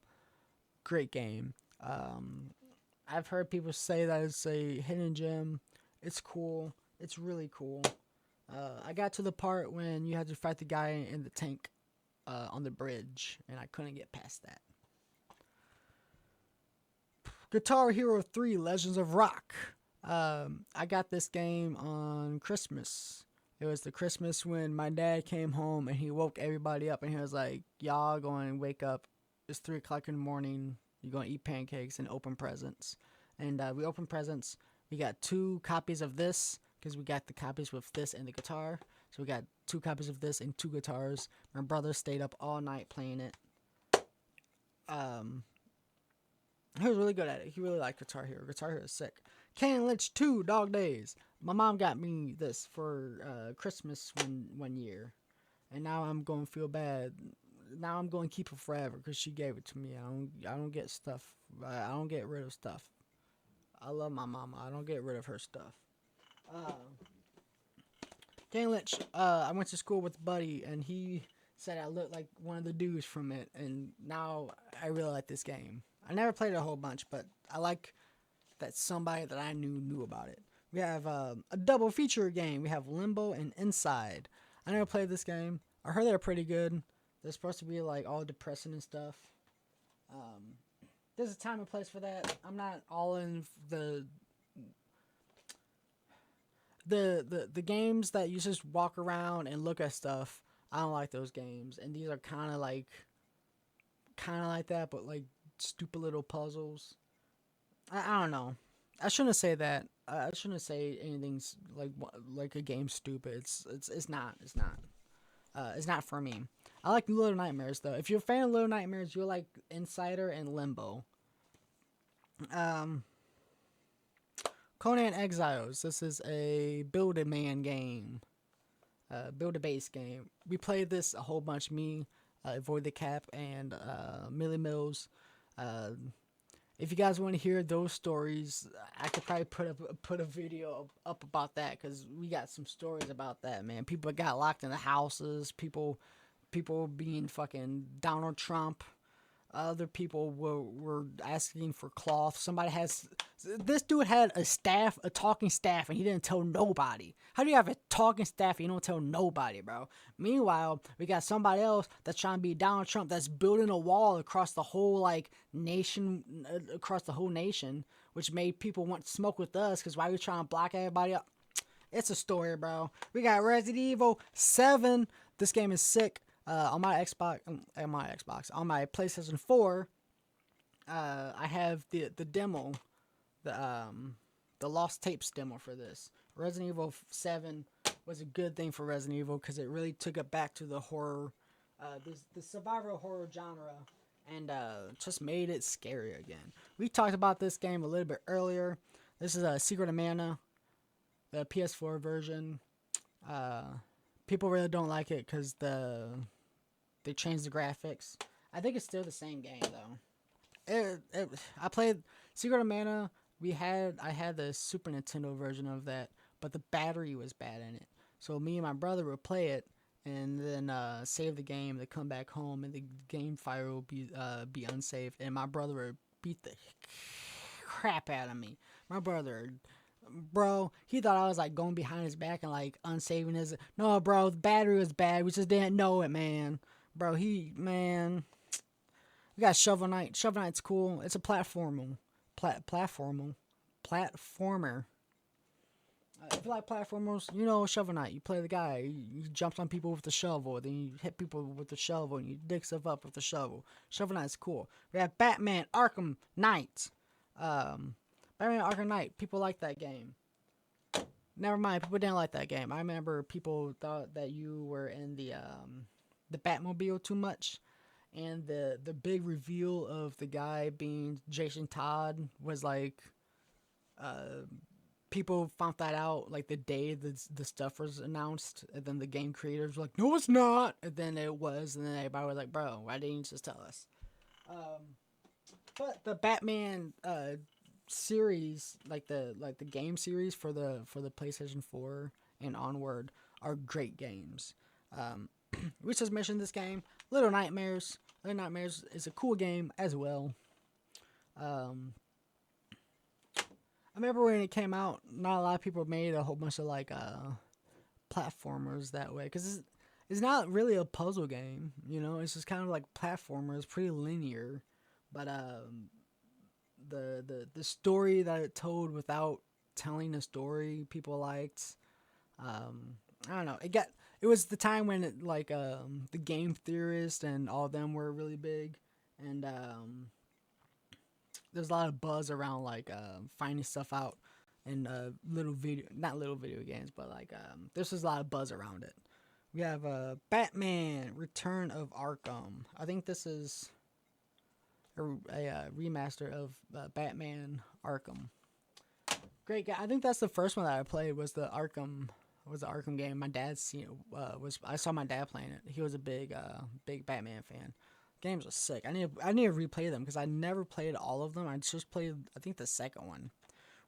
Great game. I've heard people say that it's a hidden gem. It's cool. It's really cool. I got to the part when you had to fight the guy in the tank on the bridge, and I couldn't get past that. Guitar Hero 3 Legends of Rock. I got this game on Christmas. It was the Christmas when my dad came home and he woke everybody up and he was like, y'all going to wake up. It's 3 o'clock in the morning. You're going to eat pancakes and open presents. And we opened presents. We got 2 copies of this because we got the copies with this and the guitar. So we got 2 copies of this and 2 guitars. My brother stayed up all night playing it. He was really good at it. He really liked Guitar Hero. Guitar Hero is sick. Kane Lynch 2 Dog Days. My mom got me this for Christmas one year. And now I'm going to feel bad. Now I'm going to keep it forever because she gave it to me. I don't get stuff. I don't get rid of stuff. I love my mama. I don't get rid of her stuff. Kane Lynch. I went to school with a buddy and he said I looked like one of the dudes from it. And now I really like this game. I never played it a whole bunch, but I like that somebody that I knew about it. We have a double feature game. We have Limbo and Inside. I never played this game. I heard they're pretty good. They're supposed to be like all depressing and stuff. There's a time and place for that. I'm not all in the games that you just walk around and look at stuff. I don't like those games. And these are kind of like that, but like stupid little puzzles. I don't know. I shouldn't say that. I shouldn't say anything's like a game stupid. It's not. It's not for me. I like Little Nightmares though. If you're a fan of Little Nightmares, you'll like Insider and Limbo. Conan Exiles. This is a Build-A-Man game. Build-A-Base game. We played this a whole bunch. Me, Avoid the Cap, and Millie Mills. If you guys want to hear those stories, I could probably put a video up about that because we got some stories about that, man. People got locked in the houses. People being fucking Donald Trump. Other people were asking for cloth. This dude had a talking staff, and he didn't tell nobody. How do you have a talking staff and you don't tell nobody, bro? Meanwhile, we got somebody else that's trying to be Donald Trump that's building a wall across the whole nation, which made people want to smoke with us. Because why are we trying to block everybody up? It's a story, bro. We got Resident Evil 7. This game is sick. On my Xbox, on my PlayStation 4, I have the demo, the Lost Tapes demo for this. Resident Evil 7 was a good thing for Resident Evil because it really took it back to the horror, the survival horror genre, and just made it scary again. We talked about this game a little bit earlier. This is a Secret of Mana, the PS4 version. Uh, People really don't like it because they changed the graphics. I think it's still the same game though. I played Secret of Mana. I had the Super Nintendo version of that, but the battery was bad in it. So me and my brother would play it and then save the game to come back home, and the game file will be unsaved, and my brother would beat the crap out of me. My brother, bro, he thought I was like going behind his back and like unsaving his. No, bro, the battery was bad. We just didn't know it, man. Bro, man. We got Shovel Knight. Shovel Knight's cool. It's a platformer. Platformer. If you like platformers, you know Shovel Knight. You play the guy. You jump on people with the shovel. Then you hit people with the shovel. And you dig stuff up with the shovel. Shovel Knight's cool. We have Batman Arkham Knight. Batman Arkham Knight. People like that game. Never mind. People didn't like that game. I remember people thought that you were in the Batmobile too much. And the big reveal of the guy being Jason Todd was like, people found that out like the day the stuff was announced, and then the game creators were like, no, it's not, and then it was, and then everybody was like, bro, why didn't you just tell us? But the Batman series, like the game series for the PlayStation 4 and onward, are great games. We just mentioned this game, Little Nightmares. Little Nightmares is a cool game as well. I remember when it came out, not a lot of people made a whole bunch of like platformers that way, because it's not really a puzzle game, you know. It's just kind of like platformer. It's pretty linear, but the story that it told without telling a story, people liked. I don't know. It was the time when the game theorist and all of them were really big, and there's a lot of buzz around finding stuff out in not little video games, but there's just a lot of buzz around it. We have Batman: Return of Arkham. I think this is a remaster of Batman Arkham. Great game. I think that's the first one that I played was the Arkham game. My dad's seen it, I saw my dad playing it. He was a big Batman fan. Games are sick. I need to replay them because I never played all of them. I just played, I think, the second one.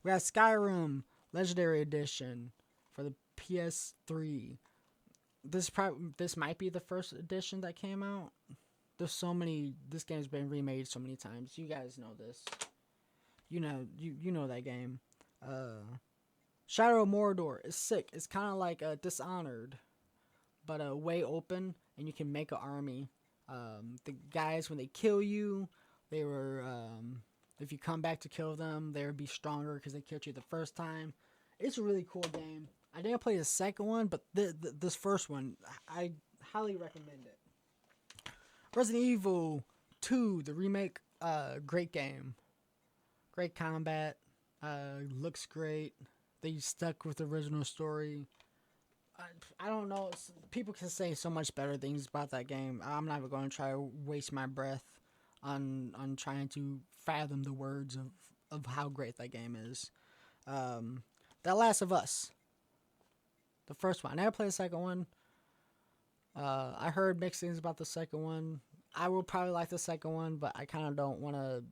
We got Skyrim Legendary Edition for the PS3. This might be the first edition that came out. There's so many. This game's been remade so many times. You guys know this. You know that game. Shadow of Mordor is sick. It's kind of like Dishonored, but way open, and you can make an army. The guys, when they kill you, they were if you come back to kill them, they would be stronger because they killed you the first time. It's a really cool game. I didn't play the second one, but this first one, I highly recommend it. Resident Evil 2, the remake, great game. Great combat, looks great. They stuck with the original story. I don't know. People can say so much better things about that game. I'm not even going to try to waste my breath on trying to fathom the words of how great that game is. The Last of Us, the first one. I never played the second one. I heard mixed things about the second one. I will probably like the second one, but I kind of don't want to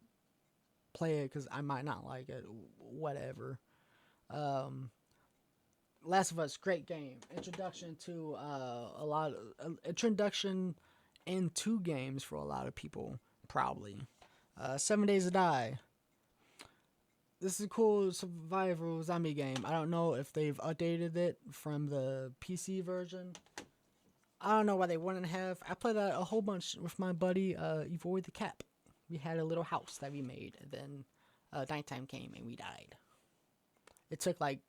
play it because I might not like it. Whatever. Last of Us, great game. Introduction into games for a lot of people, probably. 7 Days to Die. This is a cool survival zombie game. I don't know if they've updated it from the PC version. I don't know why they wouldn't have. I played that a whole bunch with my buddy, Evoid the Cap. We had a little house that we made, and then nighttime came and we died. It took like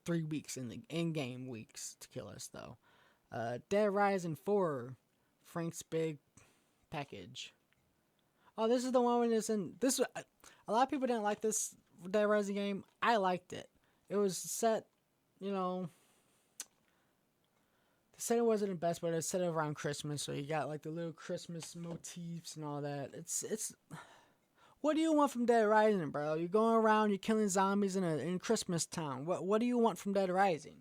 3 weeks in the in-game weeks to kill us, though. Dead Rising 4, Frank's Big Package. Oh, this is the one when it's in this. A lot of people didn't like this Dead Rising game. I liked it. It was set, the setting wasn't the best, but it's set around Christmas, so you got like the little Christmas motifs and all that. It's What do you want from Dead Rising, bro? You're going around, you're killing zombies in Christmas Town. What do you want from Dead Rising?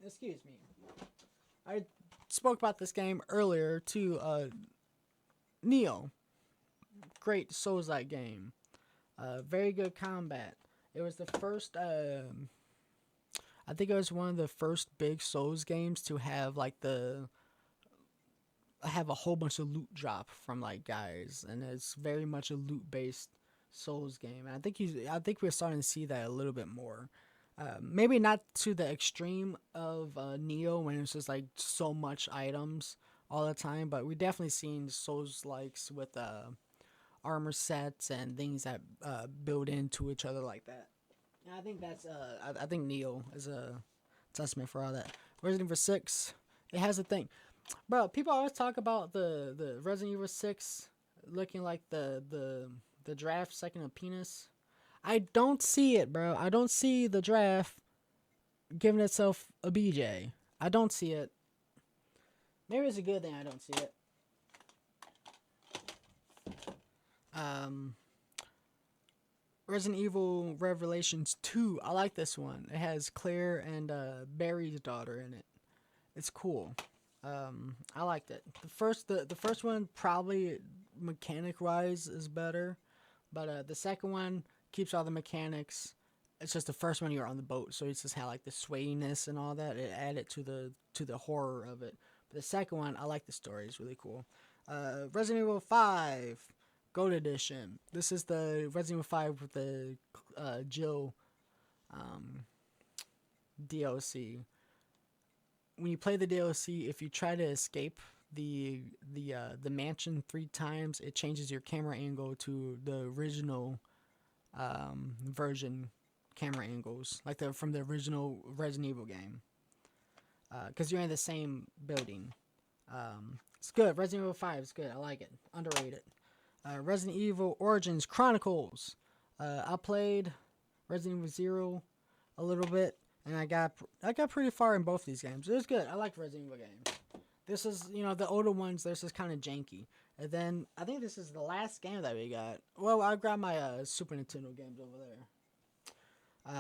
Excuse me. I spoke about this game earlier to Neo. Great Souls-like game. Very good combat. It was the first. I think it was one of the first big Souls games to have like have a whole bunch of loot drop from like guys, and it's very much a loot based Souls game. And I think we're starting to see that a little bit more. Maybe not to the extreme of Neo when it's just like so much items all the time, but we definitely seen Souls likes with armor sets and things that build into each other like that. And I think that's I think Neo is a testament for all that. Resident Evil 6, it has a thing. Bro, people always talk about the Resident Evil 6 looking like the draft second of penis. I don't see it, bro. I don't see the draft giving itself a BJ. I don't see it. Maybe it's a good thing I don't see it. Resident Evil Revelations 2. I like this one. It has Claire and Barry's daughter in it. It's cool. I liked it. The first one probably mechanic wise is better, but the second one keeps all the mechanics. It's just the first one you're on the boat, so it's just had like the swayiness and all that. It added to the horror of it. But the second one, I like the story. It's really cool. Resident Evil 5 Gold Edition. This is the Resident Evil 5 with the Jill DLC. When you play the DLC, if you try to escape the mansion 3 times, it changes your camera angle to the original version camera angles, like from the original Resident Evil game. Because you're in the same building. It's good. Resident Evil 5 is good. I like it. Underrated. Resident Evil Origins Chronicles. I played Resident Evil 0 a little bit, and I got pretty far in both these games. It was good. I like Resident Evil games. This is, the older ones, this is kind of janky. And then, I think this is the last game that we got. Well, I grabbed my Super Nintendo games over there.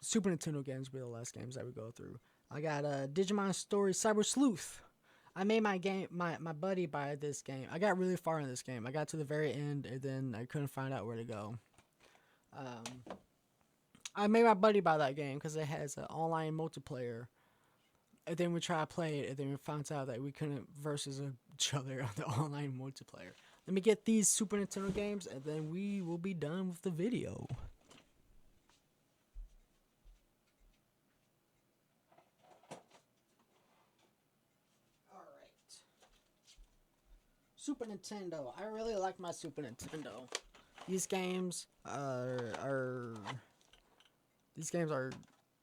Super Nintendo games will be the last games that we go through. I got Digimon Story Cyber Sleuth. I made my buddy buy this game. I got really far in this game. I got to the very end, and then I couldn't find out where to go. I made my buddy buy that game because it has an online multiplayer. And then we tried to play it, and then we found out that we couldn't versus each other on the online multiplayer. Let me get these Super Nintendo games, and then we will be done with the video. Alright. Super Nintendo. I really like my Super Nintendo. These games are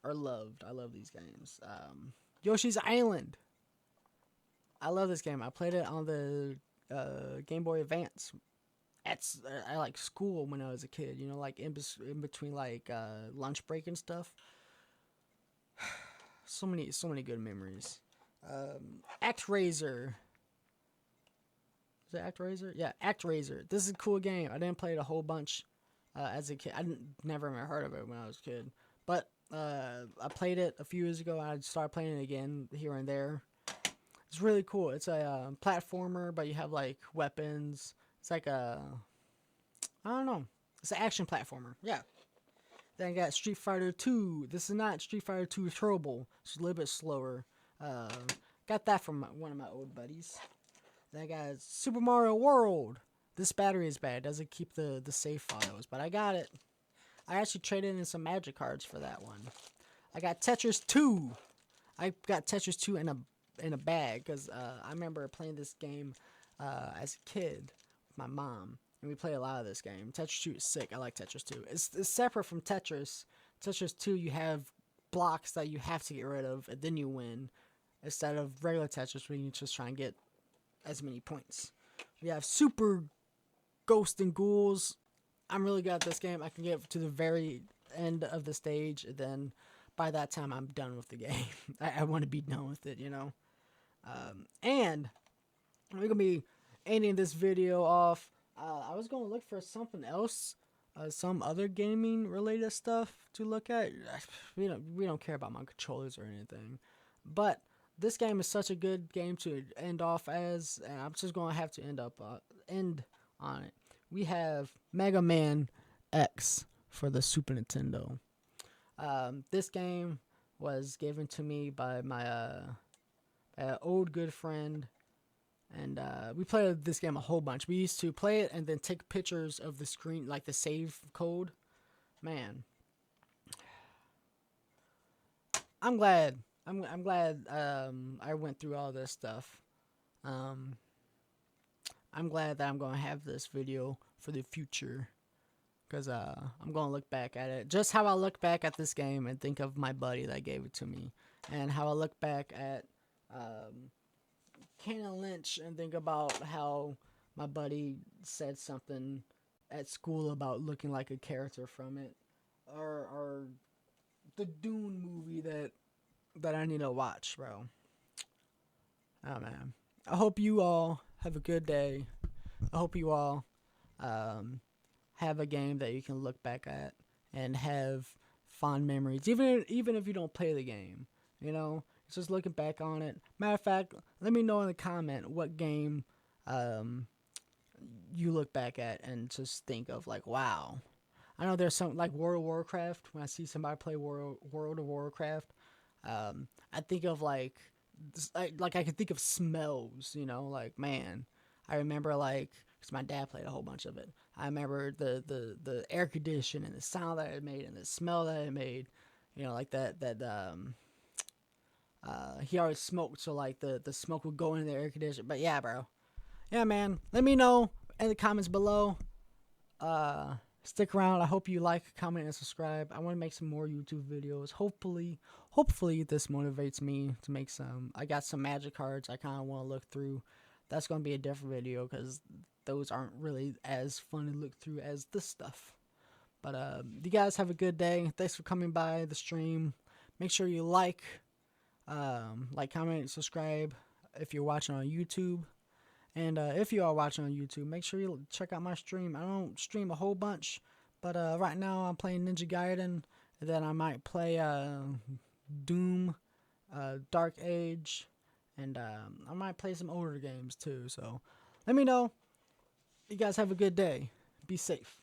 loved. I love these games. Yoshi's Island. I love this game. I played it on the Game Boy Advance. I like school when I was a kid. Like in between like lunch break and stuff. So many good memories. ActRaiser. Is it ActRaiser? Yeah, ActRaiser. This is a cool game. I didn't play it a whole bunch as a kid. I never even heard of it when I was a kid. But I played it a few years ago. I started playing it again here and there. It's really cool. It's a platformer, but you have like weapons. It's like I don't know. It's an action platformer. Yeah. Then I got Street Fighter 2. This is not Street Fighter 2 Turbo. It's a little bit slower. Got that from one of my old buddies. Then I got Super Mario World. This battery is bad. It doesn't keep the save files, but I got it. I actually traded in some magic cards for that one. I got Tetris 2. I got Tetris 2 in a bag because I remember playing this game as a kid with my mom, and we play a lot of this game. Tetris 2 is sick. I like Tetris 2. It's separate from Tetris. Tetris 2, you have blocks that you have to get rid of, and then you win, instead of regular Tetris where you just try and get as many points. We have Super Ghosts and Ghouls. I'm really good at this game. I can get to the very end of the stage, and then by that time, I'm done with the game. I want to be done with it, And we're going to be ending this video off I was gonna look for something else, some other gaming related stuff to look at. We don't care about my controllers or anything, but this game is such a good game to end off as, and I'm just gonna have to end on it. We have Mega Man X for the Super Nintendo. This game was given to me by my old good friend, and we played this game a whole bunch. We used to play it and then take pictures of the screen, like the save code. Man, I'm glad. I'm glad I went through all this stuff. Um, I'm glad that I'm gonna have this video for the future, because I'm gonna look back at it just how I look back at this game and think of my buddy that gave it to me, and how I look back at Cannon Lynch and think about how my buddy said something at school about looking like a character from it, or the Dune movie that I need to watch, bro. Oh man, I hope you all have a good day. I hope you all um, have a game that you can look back at and have fond memories, even if you don't play the game. You know, it's just looking back on it. Matter of fact, let me know in the comment what game um, you look back at and just think of like, wow. I know there's some like World of Warcraft. When I see somebody play World of Warcraft, I think of like I can think of smells. You know, like man, I remember like because my dad played a whole bunch of it. I remember the air condition and the sound that it made and the smell that it made. You know, like he always smoked, so like the smoke would go into the air conditioner. But yeah, bro. Yeah, man. Let me know in the comments below. Stick around. I hope you like, comment, and subscribe. I want to make some more YouTube videos. Hopefully this motivates me to make some. I got some magic cards I kind of want to look through. That's going to be a different video because those aren't really as fun to look through as this stuff. But you guys have a good day. Thanks for coming by the stream. Make sure you like, comment, and subscribe if you're watching on YouTube. And if you are watching on YouTube, make sure you check out my stream. I don't stream a whole bunch, but right now I'm playing Ninja Gaiden, and then I might play Doom, Dark Age, and I might play some older games too. So let me know. You guys have a good day. Be safe.